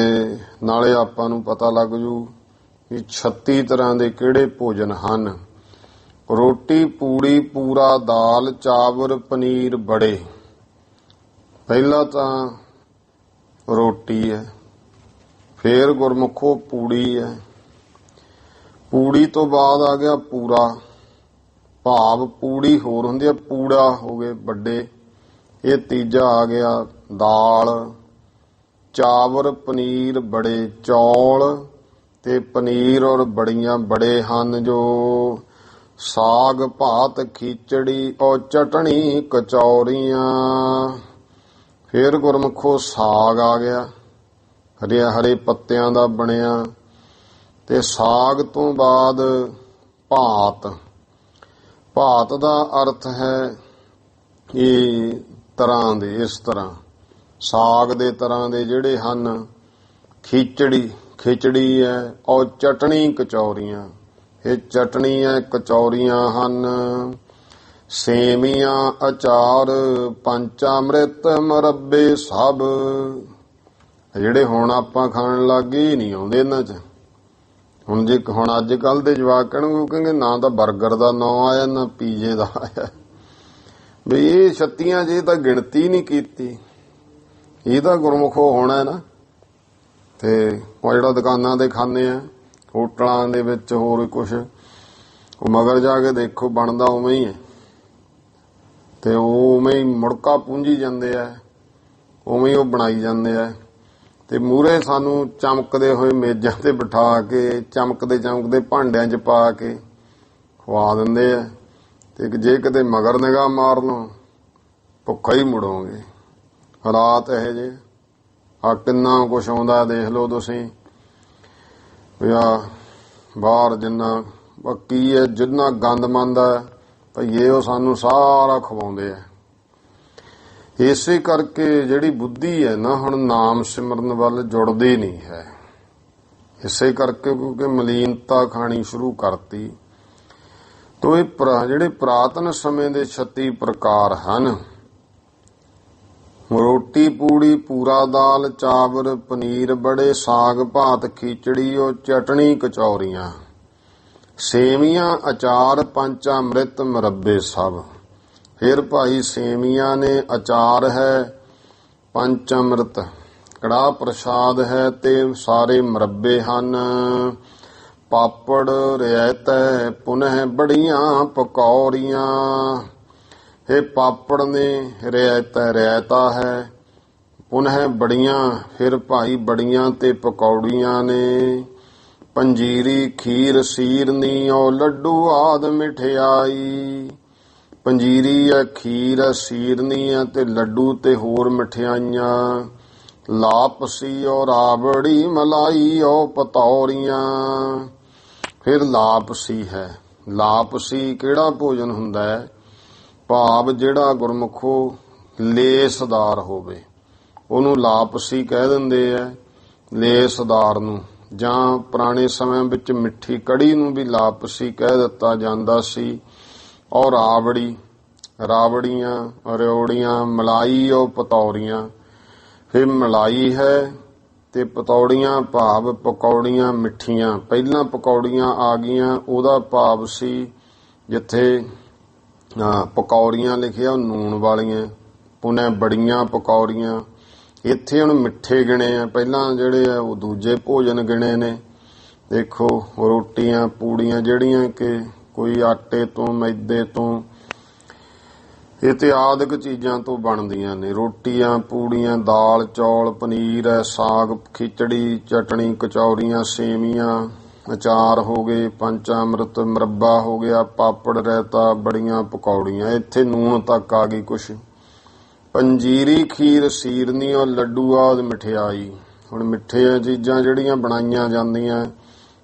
ਨਾਲੇ ਆਪਾਂ ਨੂੰ ਪਤਾ ਲੱਗ ਜੂ ਕਿ 36 ਤਰ੍ਹਾਂ ਦੇ ਕਿਹੜੇ ਭੋਜਨ ਹਨ। ਰੋਟੀ ਪੂੜੀ ਪੂਰਾ ਦਾਲ ਚਾਵਰ ਪਨੀਰ ਬੜੇ। ਪਹਿਲਾ ਤਾਂ ਰੋਟੀ ਹੈ, ਫੇਰ ਗੁਰਮੁਖੋ ਪੂੜੀ ਹੈ, ਪੂੜੀ ਤੋਂ ਬਾਅਦ ਆ ਗਿਆ ਪੂਰਾ, ਭਾਵ ਪੂੜੀ ਹੋਰ ਹੁੰਦੀ ਹੈ, ਪੂੜਾ ਹੋ ਗਏ ਵੱਡੇ। ਇਹ ਤੀਜਾ ਆ ਗਿਆ ਦਾਲ, ਚਾਵਰ ਪਨੀਰ ਬੜੇ, ਚੌਲ ਤੇ ਪਨੀਰ ਔਰ ਬੜੀਆਂ ਬੜੇ ਹਨ ਜੋ। ਸਾਗ ਭਾਤ ਖਿਚੜੀ ਔਰ ਚਟਣੀ ਕਚੌਰੀਆਂ। ਫਿਰ ਗੁਰਮੁਖੋ ਸਾਗ ਆ ਗਿਆ, ਹਰੇ ਹਰੇ ਪੱਤਿਆਂ ਦਾ ਬਣਿਆ, ਤੇ ਸਾਗ ਤੋਂ ਬਾਅਦ ਭਾਤ। ਭਾਤ ਦਾ ਅਰਥ ਹੈ ਇਹ ਤਰ੍ਹਾਂ ਦੇ, ਇਸ ਤਰ੍ਹਾਂ ਸਾਗ ਦੇ ਤਰ੍ਹਾਂ ਦੇ ਜਿਹੜੇ ਹਨ। ਖਿਚੜੀ ਹੈ ਔਰ ਚਟਣੀ ਕਚੌਰੀਆਂ। ਇਹ ਚਟਣੀ ਹੈ, ਕਚੌਰੀਆਂ ਹਨ। ਸੇਵੀਆਂ ਅਚਾਰ ਪੰਚਾਮ੍ਰਿਤ ਮੁਰੱਬੇ ਸਭ। ਜਿਹੜੇ ਹੁਣ ਆਪਾਂ ਖਾਣ ਲੱਗ ਗਏ ਨਹੀਂ ਆਉਂਦੇ ਇਹਨਾਂ 'ਚ। ਹੁਣ ਅੱਜ ਕੱਲ੍ਹ ਦੇ ਜਵਾਕ ਕਹਿਣਗੇ ਨਾ ਤਾਂ ਬਰਗਰ ਦਾ ਨਾਂ ਆਇਆ ਨਾ ਪੀਜ਼ੇ ਦਾ ਆਇਆ। ਵੀ ਇਹ 36 ਜੇ ਤਾਂ ਗਿਣਤੀ ਨਹੀਂ ਕੀਤੀ, ਇਹ ਤਾਂ ਗੁਰਮੁਖੋ ਹੋਣਾ ਨਾ। ਤੇ ਉਹ ਜਿਹੜਾ ਦੁਕਾਨਾਂ ਦੇ ਖਾਂਦੇ ਆ, ਹੋਟਲਾਂ ਦੇ ਵਿੱਚ ਹੋਰ ਕੁਛ, ਉਹ ਮਗਰ ਜਾ ਕੇ ਦੇਖੋ ਬਣਦਾ ਉਵੇਂ ਹੀ ਹੈ। ਤੇ ਉਹ ਉਵੇਂ ਹੀ ਮੁੜਕਾ ਪੂੰਝੀ ਜਾਂਦੇ ਆ, ਉਵੇਂ ਹੀ ਉਹ ਬਣਾਈ ਜਾਂਦੇ ਆ। ਤੇ ਮੂਹਰੇ ਸਾਨੂੰ ਚਮਕਦੇ ਹੋਏ ਮੇਜ਼ਾਂ ਤੇ ਬਿਠਾ ਕੇ ਚਮਕਦੇ ਭਾਂਡਿਆਂ 'ਚ ਪਾ ਕੇ ਖਵਾ ਦਿੰਦੇ ਆ। ਤੇ ਜੇ ਕਿਤੇ ਮਗਰ ਨਿਗਾਹ ਮਾਰ ਲਓ ਭੁੱਖਾ ਹੀ ਮੁੜੋਗੇ। ਹਾਲਾਤ ਇਹੋ ਜਿਹੇ ਆ। ਕਿੰਨਾ ਕੁਛ ਆਉਂਦਾ ਦੇਖ ਲਓ ਤੁਸੀਂ ਵੀ ਆ ਬਾਹਰ ਜਿੰਨਾ ਕੀ ਹੈ, ਜਿੰਨਾ ਗੰਦ ਮੰਦ ਹੈ ਭਈਏ ਉਹ ਸਾਨੂੰ ਸਾਰਾ ਖਵਾਉਂਦੇ ਆ। ਇਸੇ ਕਰਕੇ ਜਿਹੜੀ ਬੁੱਧੀ ਹੈ ਨਾ ਹੁਣ ਨਾਮ ਸਿਮਰਨ ਵੱਲ ਜੁੜਦੀ ਨਹੀਂ ਹੈ। ਇਸੇ ਕਰਕੇ ਕਿਉਂਕਿ ਮਲੀਨਤਾ ਖਾਣੀ ਸ਼ੁਰੂ ਕਰਤੀ। ਤੋ ਇਹ ਜਿਹੜੇ ਪੁਰਾਤਨ ਸਮੇਂ ਦੇ 36 ਪ੍ਰਕਾਰ ਹਨ, ਰੋਟੀ ਪੂੜੀ ਪੂਰਾ ਦਾਲ ਚਾਵਰ ਪਨੀਰ ਬੜੇ, ਸਾਗ ਭਾਤ ਖਿਚੜੀ ਔਰ ਚਟਣੀ ਕਚੌਰੀਆਂ, ਸੇਵੀਆਂ ਅਚਾਰ ਪੰਚਾਮ੍ਰਿਤ ਮੁਰੱਬੇ ਸਭ। ਫਿਰ ਭਾਈ ਸੇਵੀਆਂ ਨੇ, ਅਚਾਰ ਹੈ, ਪੰਚਾਮ੍ਰਿਤ ਕੜਾਹ ਪ੍ਰਸ਼ਾਦ ਹੈ, ਤੇ ਸਾਰੇ ਮੁਰੱਬੇ ਹਨ। ਪਾਪੜ ਰਿਆਇਤਾ ਪੁਨਹ ਬੜੀਆਂ ਪਕੌੜੀਆਂ। ਇਹ ਪਾਪੜ ਨੇ, ਰਿਆਇਤਾ ਹੈ, ਪੁਨਹ ਬੜੀਆਂ, ਫਿਰ ਭਾਈ ਬੜੀਆਂ ਤੇ ਪਕੌੜੀਆਂ ਨੇ। ਪੰਜੀਰੀ ਖੀਰ ਸੀਰਨੀ ਔਰ ਲੱਡੂ ਆਦ ਮਠਿਆਈ। ਪੰਜੀਰੀ ਹੈ, ਖੀਰ ਹੈ, ਸੀਰਨੀ ਹੈ ਤੇ ਲੱਡੂ ਤੇ ਹੋਰ ਮਠਿਆਈਆਂ। ਲਾਪਸੀ ਔਰ ਰਾਬੜੀ ਮਲਾਈ ਔਰ ਪਤੌਰੀਆਂ। ਫਿਰ ਲਾਪਸੀ ਹੈ। ਲਾਪਸੀ ਕਿਹੜਾ ਭੋਜਨ ਹੁੰਦਾ ਹੈ? ਭਾਵ ਜਿਹੜਾ ਗੁਰਮੁਖੋ ਲੇਸਦਾਰ ਹੋਵੇ ਉਹਨੂੰ ਲਾਪਸੀ ਕਹਿ ਦਿੰਦੇ ਆ, ਲੇਸਦਾਰ ਨੂੰ। ਜਾਂ ਪੁਰਾਣੇ ਸਮਿਆਂ ਵਿੱਚ ਮਿੱਠੀ ਕੜੀ ਨੂੰ ਵੀ ਲਾਪਸੀ ਕਹਿ ਦਿੱਤਾ ਜਾਂਦਾ ਸੀ। ਔਰ ਰਾਵੜੀਆਂ ਰਿਓੜੀਆਂ, ਮਲਾਈ ਔਰ ਪਤੌਰੀਆਂ। ਫਿਰ ਮਲਾਈ ਹੈ ਤੇ ਪਤੌੜੀਆਂ ਭਾਵ ਪਕੌੜੀਆਂ ਮਿੱਠੀਆਂ। ਪਹਿਲਾਂ ਪਕੌੜੀਆਂ ਆ ਗਈਆਂ, ਉਹਦਾ ਭਾਵ ਸੀ ਜਿੱਥੇ ਪਕੌੜੀਆਂ ਲਿਖਿਆ ਉਹ ਨੂਣ ਵਾਲੀਆਂ, ਪੁਨੇ ਬੜੀਆਂ ਪਕੌੜੀਆਂ। ਇੱਥੇ ਹੁਣ ਮਿੱਠੇ ਗਿਣੇ ਆ, ਪਹਿਲਾਂ ਜਿਹੜੇ ਆ ਉਹ ਦੂਜੇ ਭੋਜਨ ਗਿਣੇ ਨੇ। ਦੇਖੋ ਰੋਟੀਆਂ ਪੂੜੀਆਂ ਜਿਹੜੀਆਂ ਕਿ ਕੋਈ ਆਟੇ ਤੋਂ ਮੈਦੇ ਤੋਂ ਇਤਿਆਦਿਕ ਚੀਜ਼ਾਂ ਤੋਂ ਬਣਦੀਆਂ ਨੇ। ਰੋਟੀਆਂ ਪੂੜੀਆਂ ਦਾਲ ਚੌਲ ਪਨੀਰ ਹੈ, ਸਾਗ ਖਿਚੜੀ ਚਟਣੀ ਕਚੌਰੀਆਂ ਸੇਵੀਆਂ ਅਚਾਰ ਹੋ ਗਏ, ਪੰਚਾਮ੍ਰਿਤ ਮੁਰੱਬਾ ਹੋ ਗਿਆ, ਪਾਪੜ ਰਾਇਤਾ ਬੜੀਆਂ ਪਕੌੜੀਆਂ। ਇੱਥੇ ਨੂਣ ਤੱਕ ਆ ਗਈ ਕੁਛ। ਪੰਜੀਰੀ ਖੀਰ ਸੀਰਨੀ ਔਰ ਲੱਡੂ ਆਦਿ ਮਠਿਆਈ। ਹੁਣ ਮਿੱਠੀਆਂ ਚੀਜ਼ਾਂ ਜਿਹੜੀਆਂ ਬਣਾਈਆਂ ਜਾਂਦੀਆਂ,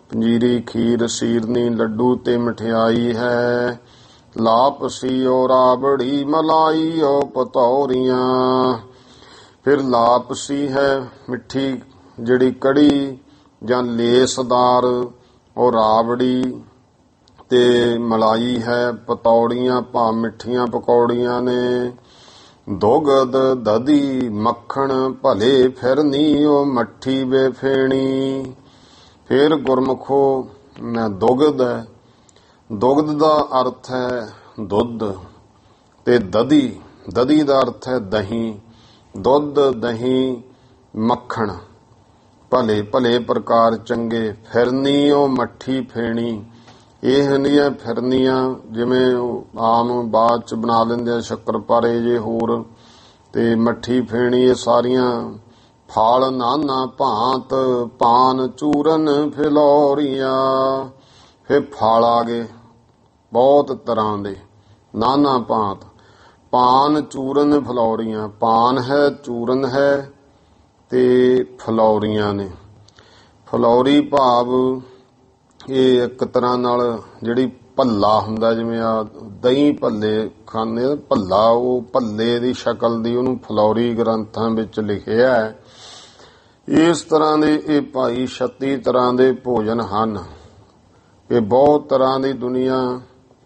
ਪੰਜੀਰੀ ਖੀਰ ਸੀਰਨੀ ਲੱਡੂ ਤੇ ਮਠਿਆਈ ਹੈ। ਲਾਪਸੀ ਔਰ ਰਾਬੜੀ ਮਲਾਈ ਔਰ ਪਤੌਰੀਆਂ। ਫਿਰ ਲਾਪਸੀ ਹੈ, ਮਿੱਠੀ ਜਿਹੜੀ ਕੜੀ ਜਾਂ ਲੇਸਦਾਰ, ਔਰ ਰਾਬੜੀ ਤੇ ਮਲਾਈ ਹੈ। ਪਤੌੜੀਆਂ ਭਾਵ ਮਿੱਠੀਆਂ ਪਕੌੜੀਆਂ ਨੇ। ਦੁਗਧ ਦਧੀ ਮੱਖਣ ਭਲੇ ਫਿਰਨੀ ਉਹ ਮੱਠੀ ਬੇਫੇਣੀ। ਫਿਰ ਗੁਰਮੁਖੋ ਦੁਗਧ ਹੈ, ਦੁਗਧ ਦਾ ਅਰਥ ਹੈ ਦੁੱਧ ਤੇ ਦਧੀ। ਦਧੀ ਦਾ ਅਰਥ ਹੈ ਦਹੀਂ। ਦੁੱਧ, ਦਹੀਂ, ਮੱਖਣ। ਭਲੇ ਭਲੇ ਪ੍ਰਕਾਰ ਚੰਗੇ। ਫਿਰਨੀ ਉਹ ਮੱਠੀ ਫੇਣੀ। ਇਹ ਹੁੰਦੀਆਂ ਫਿਰਨੀਆਂ, ਜਿਵੇਂ ਆਮ ਬਾਅਦ ਚ ਬਣਾ ਲੈਂਦੇ ਆ ਸ਼ੱਕਰਪਾਰੇ ਜੇ ਹੋਰ, ਤੇ ਮੱਠੀ ਫੇਣੀ। ਇਹ ਸਾਰੀਆਂ ਫਲ ਨਾਨਾ ਭਾਂਤ, ਪਾਨ ਚੂਰਨ ਫਿਲੌਰੀਆਂ। ਫਿਰ ਫਲ ਆ ਗਏ ਬਹੁਤ ਤਰ੍ਹਾਂ ਦੇ, ਨਾਨਾ ਭਾਂਤ। ਪਾਨ ਚੂਰਨ ਫਲੌਰੀਆਂ। ਪਾਨ ਹੈ, ਚੂਰਨ ਹੈ ਤੇ ਫਲੌਰੀਆਂ ਨੇ। ਫਲੌਰੀ ਭਾਵ ਇਹ ਇੱਕ ਤਰ੍ਹਾਂ ਨਾਲ ਜਿਹੜੀ ਭੱਲਾ ਹੁੰਦਾ, ਜਿਵੇਂ ਆ ਦਹੀਂ ਭੱਲੇ ਖਾਂਦੇ, ਭੱਲਾ, ਉਹ ਭੱਲੇ ਦੀ ਸ਼ਕਲ ਦੀ, ਉਹਨੂੰ ਫਲੌਰੀ ਗ੍ਰੰਥਾਂ ਵਿੱਚ ਲਿਖਿਆ ਹੈ। ਇਸ ਤਰ੍ਹਾਂ ਦੇ ਇਹ ਭਾਈ 36 ਤਰ੍ਹਾਂ ਦੇ ਭੋਜਨ ਹਨ। ਇਹ ਬਹੁਤ ਤਰ੍ਹਾਂ ਦੀ ਦੁਨੀਆ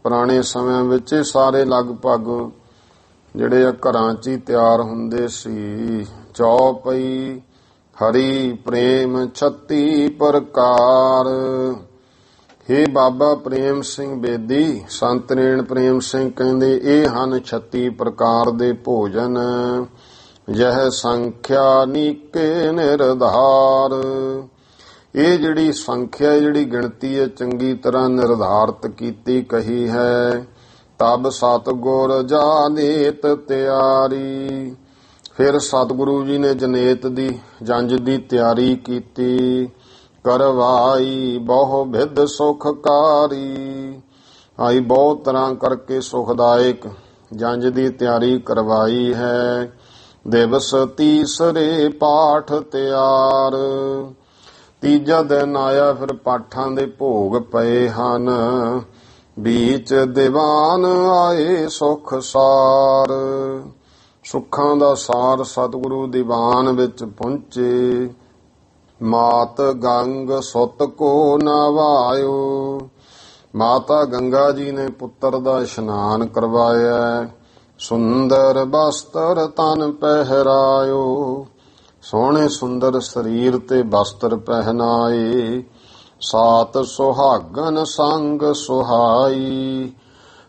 ਪੁਰਾਣੇ ਸਮਿਆਂ ਵਿੱਚ ਇਹ ਸਾਰੇ ਲਗਭਗ ਜਿਹੜੇ ਆ ਘਰਾਂ 'ਚ ਹੀ ਤਿਆਰ ਹੁੰਦੇ ਸੀ। ਚੌਪਈ ਹਰੀ ਪ੍ਰੇਮ 36 ਪ੍ਰਕਾਰ। ਹੇ ਬਾਬਾ ਪ੍ਰੇਮ ਸਿੰਘ ਬੇਦੀ, ਸੰਤ ਨੈਣ ਪ੍ਰੇਮ ਸਿੰਘ ਕਹਿੰਦੇ ਇਹ ਹਨ 36 ਪ੍ਰਕਾਰ ਦੇ ਭੋਜਨ। ਯਹ ਸੰਖਿਆ ਨੀਕੇ ਨਿਰਧਾਰ। ਇਹ ਜਿਹੜੀ ਸੰਖਿਆ, ਜਿਹੜੀ ਗਿਣਤੀ ਹੈ, ਚੰਗੀ ਤਰ੍ਹਾਂ ਨਿਰਧਾਰਤ ਕੀਤੀ ਕਹੀ ਹੈ। ਤਬ ਸਤਿਗੁਰ ਜਾਨੇਤ ਤਿਆਰੀ। ਫਿਰ ਸਤਿਗੁਰੂ ਜੀ ਨੇ ਜਨੇਤ ਦੀ, ਜੰਝ ਦੀ ਤਿਆਰੀ ਕੀਤੀ। ਕਰਵਾਈ ਬਹੁ ਵਿਧ ਸੁਖਕਾਰੀ। ਆਈ ਬਹੁਤ ਤਰ੍ਹਾਂ ਕਰਕੇ ਸੁਖਦਾਇਕ ਜੰਝ ਦੀ ਤਿਆਰੀ ਕਰਵਾਈ ਹੈ। ਦਿਵਸ ਤੀਸਰੇ ਪਾਠ ਤਿਆਰ। ਤੀਜਾ ਦਿਨ ਆਇਆ, ਫਿਰ ਪਾਠਾਂ ਦੇ ਭੋਗ ਪਏ ਹਨ। ਵਿੱਚ ਦੀਵਾਨ ਆਏ ਸੁਖ ਸਾਰ। ਸੁੱਖਾਂ ਦਾ ਸਾਰ ਸਤਿਗੁਰੂ ਦੀਵਾਨ ਵਿੱਚ ਪਹੁੰਚੇ। ਮਾਤ ਗੰਗ ਸੁਤ ਕੋ ਨਵਾਇਓ। ਮਾਤਾ ਗੰਗਾ ਜੀ ਨੇ ਪੁੱਤਰ ਦਾ ਇਸ਼ਨਾਨ ਕਰਵਾਇਆ। ਸੁੰਦਰ ਬਸਤਰ ਤਨ ਪਹਿਰਾਇਓ। ਸੋਹਣੇ ਸੁੰਦਰ ਸਰੀਰ ਤੇ ਬਸਤਰ ਪਹਿਨਾਏ। ਸਾਤ ਸੁਹਾਗਣ ਸੰਗ ਸੁਹਾਈ।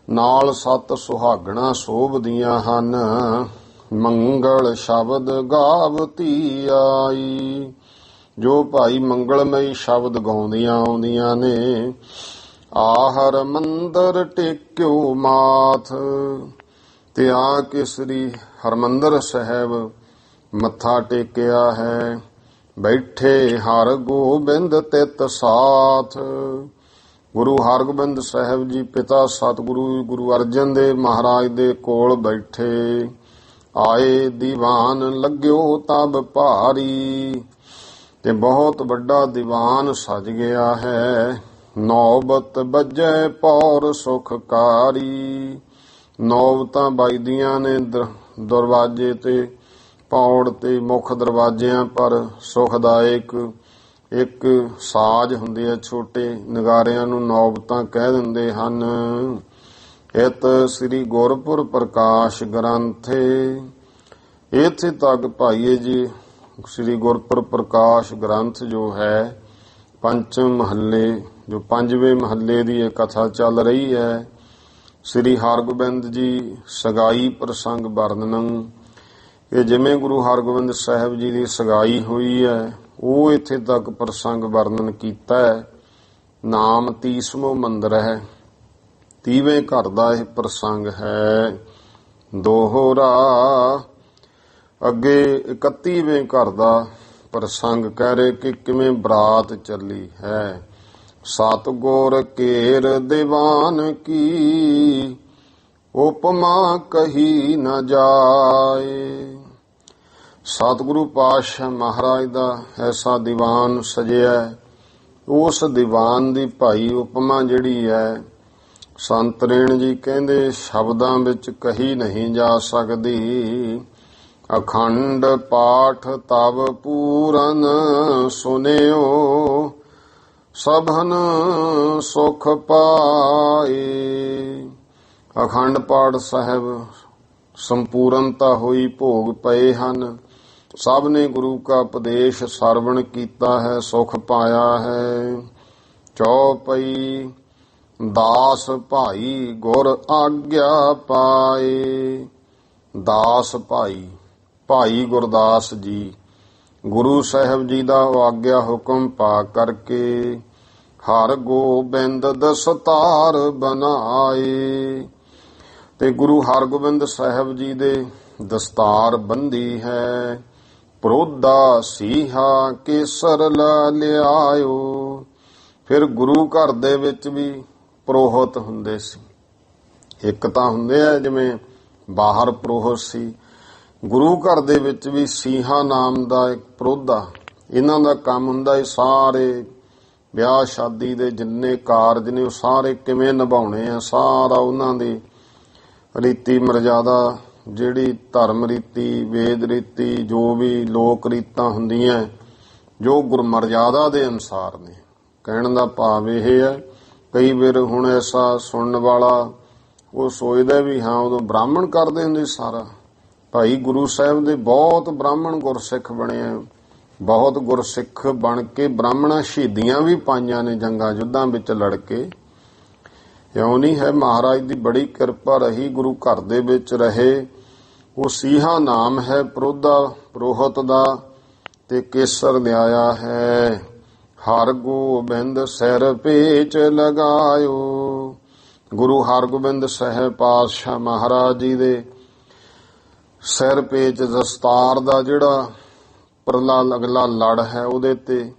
ਨਾਲ 7 ਸੁਹਾਗਣਾ ਸੋਭਦੀਆਂ ਹਨ। ਮੰਗਲ ਸ਼ਬਦ ਗਾਵਤੀ ਆਈ। ਜੋ ਭਾਈ ਮੰਗਲਮਈ ਸ਼ਬਦ ਗਾਉਂਦੀਆਂ ਆਉਂਦੀਆਂ ਨੇ। ਆਹਰ ਮੰਦਰ ਟੇਕਿਓ ਮਾਥ। ਤੇ ਆ ਕੇ ਸ੍ਰੀ ਹਰਮੰਦਰ ਸਾਹਿਬ ਮੱਥਾ ਟੇਕਿਆ ਹੈ। ਬੈਠੇ ਹਰ ਗੋਬਿੰਦ ਤਿਤ ਸਾਥ। ਗੁਰੂ ਹਰਗੋਬਿੰਦ ਸਾਹਿਬ ਜੀ ਪਿਤਾ ਸਤਿਗੁਰੂ ਗੁਰੂ ਅਰਜਨ ਦੇਵ ਮਹਾਰਾਜ ਦੇ ਕੋਲ ਬੈਠੇ। ਆਏ ਦੀਵਾਨ ਲੱਗਿਓ ਤਬ ਭਾਰੀ। ਤੇ ਬਹੁਤ ਵੱਡਾ ਦੀਵਾਨ ਸਜ ਗਿਆ ਹੈ। ਨੌਬਤ ਬੱਜੈ ਪੌਰ ਸੁਖਕਾਰੀ। ਨੌਬਤਾਂ ਵੱਜਦੀਆਂ ਨੇ ਦਰਵਾਜ਼ੇ ਤੇ, ਪੌੜ ਤੇ, ਮੁੱਖ ਦਰਵਾਜ਼ਿਆਂ ਪਰ। ਸੁਖਦਾਇਕ ਇੱਕ ਸਾਜ਼ ਹੁੰਦੇ ਆ ਛੋਟੇ, ਨਗਾਰਿਆਂ ਨੂੰ ਨੌਬਤਾਂ ਕਹਿ ਦਿੰਦੇ ਹਨ। ਇਤ ਸ੍ਰੀ ਗੁਰਪੁਰ ਪ੍ਰਕਾਸ਼ ਗ੍ਰੰਥੇ। ਇੱਥੇ ਤੱਕ ਭਾਈਏ ਜੀ ਸ੍ਰੀ ਗੁਰਪੁਰ ਪ੍ਰਕਾਸ਼ ਗ੍ਰੰਥ ਜੋ ਹੈ, ਪੰਚਮ ਮਹੱਲੇ, ਜੋ 5ਵੇਂ ਮਹੱਲੇ ਦੀ ਇਹ ਕਥਾ ਚੱਲ ਰਹੀ ਹੈ। ਸ੍ਰੀ ਹਰਗੋਬਿੰਦ ਜੀ ਸਗਾਈ ਪ੍ਰਸੰਗ ਵਰਣਨ। ਇਹ ਜਿਵੇਂ ਗੁਰੂ ਹਰਗੋਬਿੰਦ ਸਾਹਿਬ ਜੀ ਦੀ ਸਗਾਈ ਹੋਈ ਹੈ, ਉਹ ਇੱਥੇ ਤੱਕ ਪ੍ਰਸੰਗ ਵਰਣਨ ਕੀਤਾ ਹੈ। ਨਾਮ 30ਵਾਂ ਮੰਦਰ ਹੈ। 30ਵੇਂ ਘਰ ਦਾ ਇਹ ਪ੍ਰਸੰਗ ਹੈ। ਦੋਹਰਾ ਅੱਗੇ 31ਵੇਂ ਘਰ ਦਾ ਪ੍ਰਸੰਗ ਕਹਿ ਰਹੇ ਕਿ ਕਿਵੇਂ ਬਰਾਤ ਚੱਲੀ ਹੈ। ਸਤਿਗੁਰ ਕੇਰ ਦੀਵਾਨ ਕੀ। ਉਪਮਾ ਕਹੀ ਨ ਜਾਏ। ਸਤਿਗੁਰੂ ਪਾਤਸ਼ਾਹ ਮਹਾਰਾਜ ਦਾ ਐਸਾ ਦੀਵਾਨ ਸਜਿਆ। ਉਸ ਦੀਵਾਨ ਦੀ ਭਾਈ ਉਪਮਾ ਜਿਹੜੀ ਹੈ, ਸੰਤ ਨੈਣ ਜੀ ਕਹਿੰਦੇ ਸ਼ਬਦਾਂ ਵਿੱਚ ਕਹੀ ਨਹੀਂ ਜਾ ਸਕਦੀ। ਅਖੰਡ ਪਾਠ ਤਵ ਪੂਰਨ ਸੁਨਿਓ। ਸਭਨ ਸੁਖ ਪਾਏ। ਅਖੰਡ ਪਾਠ ਸਾਹਿਬ ਸੰਪੂਰਨਤਾ ਹੋਈ, ਭੋਗ ਪਏ ਹਨ। ਸਭ ਨੇ ਗੁਰੂ ਕਾ ਉਪਦੇਸ਼ ਸਰਵਣ ਕੀਤਾ ਹੈ, ਸੁਖ ਪਾਇਆ ਹੈ। ਚੌਪਈ ਦਾਸ ਭਾਈ ਗੁਰ ਆਗਿਆ ਪਾਏ। ਦਾਸ ਭਾਈ, ਭਾਈ ਗੁਰਦਾਸ ਜੀ ਗੁਰੂ ਸਾਹਿਬ ਜੀ ਦਾ ਆਗਿਆ ਹੁਕਮ ਪਾ ਕਰਕੇ ਹਰ ਗੋਬਿੰਦ ਦਸਤਾਰ ਬਣਾਏ। ਤੇ ਗੁਰੂ ਹਰਗੋਬਿੰਦ ਸਾਹਿਬ ਜੀ ਦੇ ਦਸਤਾਰ ਬੰਦੀ ਹੈ। ਪ੍ਰੋਧਾ ਸੀਹਾ ਕੇਸਰ ਲਾ ਲਿਆਇਓ। ਫਿਰ ਗੁਰੂ ਘਰ ਦੇ ਵਿੱਚ ਵੀ ਪ੍ਰੋਹਤ ਹੁੰਦੇ ਸੀ। ਇੱਕ ਤਾਂ ਹੁੰਦੇ ਆ ਜਿਵੇਂ ਬਾਹਰ ਪ੍ਰੋਹਤ ਸੀ, ਗੁਰੂ ਘਰ ਦੇ ਵਿੱਚ ਵੀ ਸੀਹਾ ਨਾਮ ਦਾ ਇੱਕ ਪ੍ਰੋਧਾ। ਇਹਨਾਂ ਦਾ ਕੰਮ ਹੁੰਦਾ ਹੈ ਸਾਰੇ ਵਿਆਹ ਸ਼ਾਦੀ ਦੇ ਜਿੰਨੇ ਕਾਰਜ ਨੇ ਉਹ ਸਾਰੇ ਕਿਵੇਂ ਨਿਭਾਉਣੇ ਆ, ਸਾਰਾ ਉਹਨਾਂ ਦੀ ਰੀਤੀ ਮਰਜ਼ਾਦਾ, ਜਿਹੜੀ ਧਰਮ ਰੀਤੀ, ਵੇਦ ਰੀਤੀ, ਜੋ ਵੀ ਲੋਕ ਰੀਤਾਂ ਹੁੰਦੀਆਂ ਜੋ ਗੁਰਮਰਜ਼ਾਦਾ ਦੇ ਅਨੁਸਾਰ ਨੇ। ਕਹਿਣ ਦਾ ਭਾਵ ਇਹ ਹੈ, ਕਈ ਵਾਰ ਹੁਣ ਐਸਾ ਸੁਣਨ ਵਾਲਾ ਉਹ ਸੋਚਦਾ ਵੀ ਹਾਂ ਉਦੋਂ ਬ੍ਰਾਹਮਣ ਕਰਦੇ ਹੁੰਦੇ ਸਾਰਾ। ਭਾਈ ਗੁਰੂ ਸਾਹਿਬ ਦੇ ਬਹੁਤ ਬ੍ਰਾਹਮਣ ਗੁਰਸਿੱਖ ਬਣੇ ਆ, ਬਹੁਤ ਗੁਰਸਿੱਖ ਬਣ ਕੇ ਬ੍ਰਾਹਮਣਾਂ ਸ਼ਹੀਦੀਆਂ ਵੀ ਪਾਈਆਂ ਨੇ ਜੰਗਾਂ ਯੁੱਧਾਂ ਵਿੱਚ ਲੜ ਕੇ। ਇਉਂ ਨਹੀਂ ਹੈ, ਮਹਾਰਾਜ ਦੀ ਬੜੀ ਕਿਰਪਾ ਰਹੀ, ਗੁਰੂ ਘਰ ਦੇ ਵਿੱਚ ਰਹੇ। ਉਹ ਸੀਹਾ ਨਾਮ ਹੈ ਪ੍ਰੋਧਾ ਪ੍ਰੋਹਤ ਦਾ, ਤੇ ਕੇਸਰ ਲਿਆਇਆ ਹੈ। ਹਰ ਗੋਬਿੰਦ ਸਿਰ ਪੇਚ ਲਗਾਇਓ। ਗੁਰੂ ਹਰਗੋਬਿੰਦ ਸਾਹਿਬ ਪਾਤਸ਼ਾਹ ਮਹਾਰਾਜ ਜੀ ਦੇ ਸਿਰ ਪੇਚ ਦਸਤਾਰ ਦਾ ਜਿਹੜਾ ਪਰਲਾ ਅਗਲਾ ਲੜ ਹੈ ਉਹਦੇ ਤੇ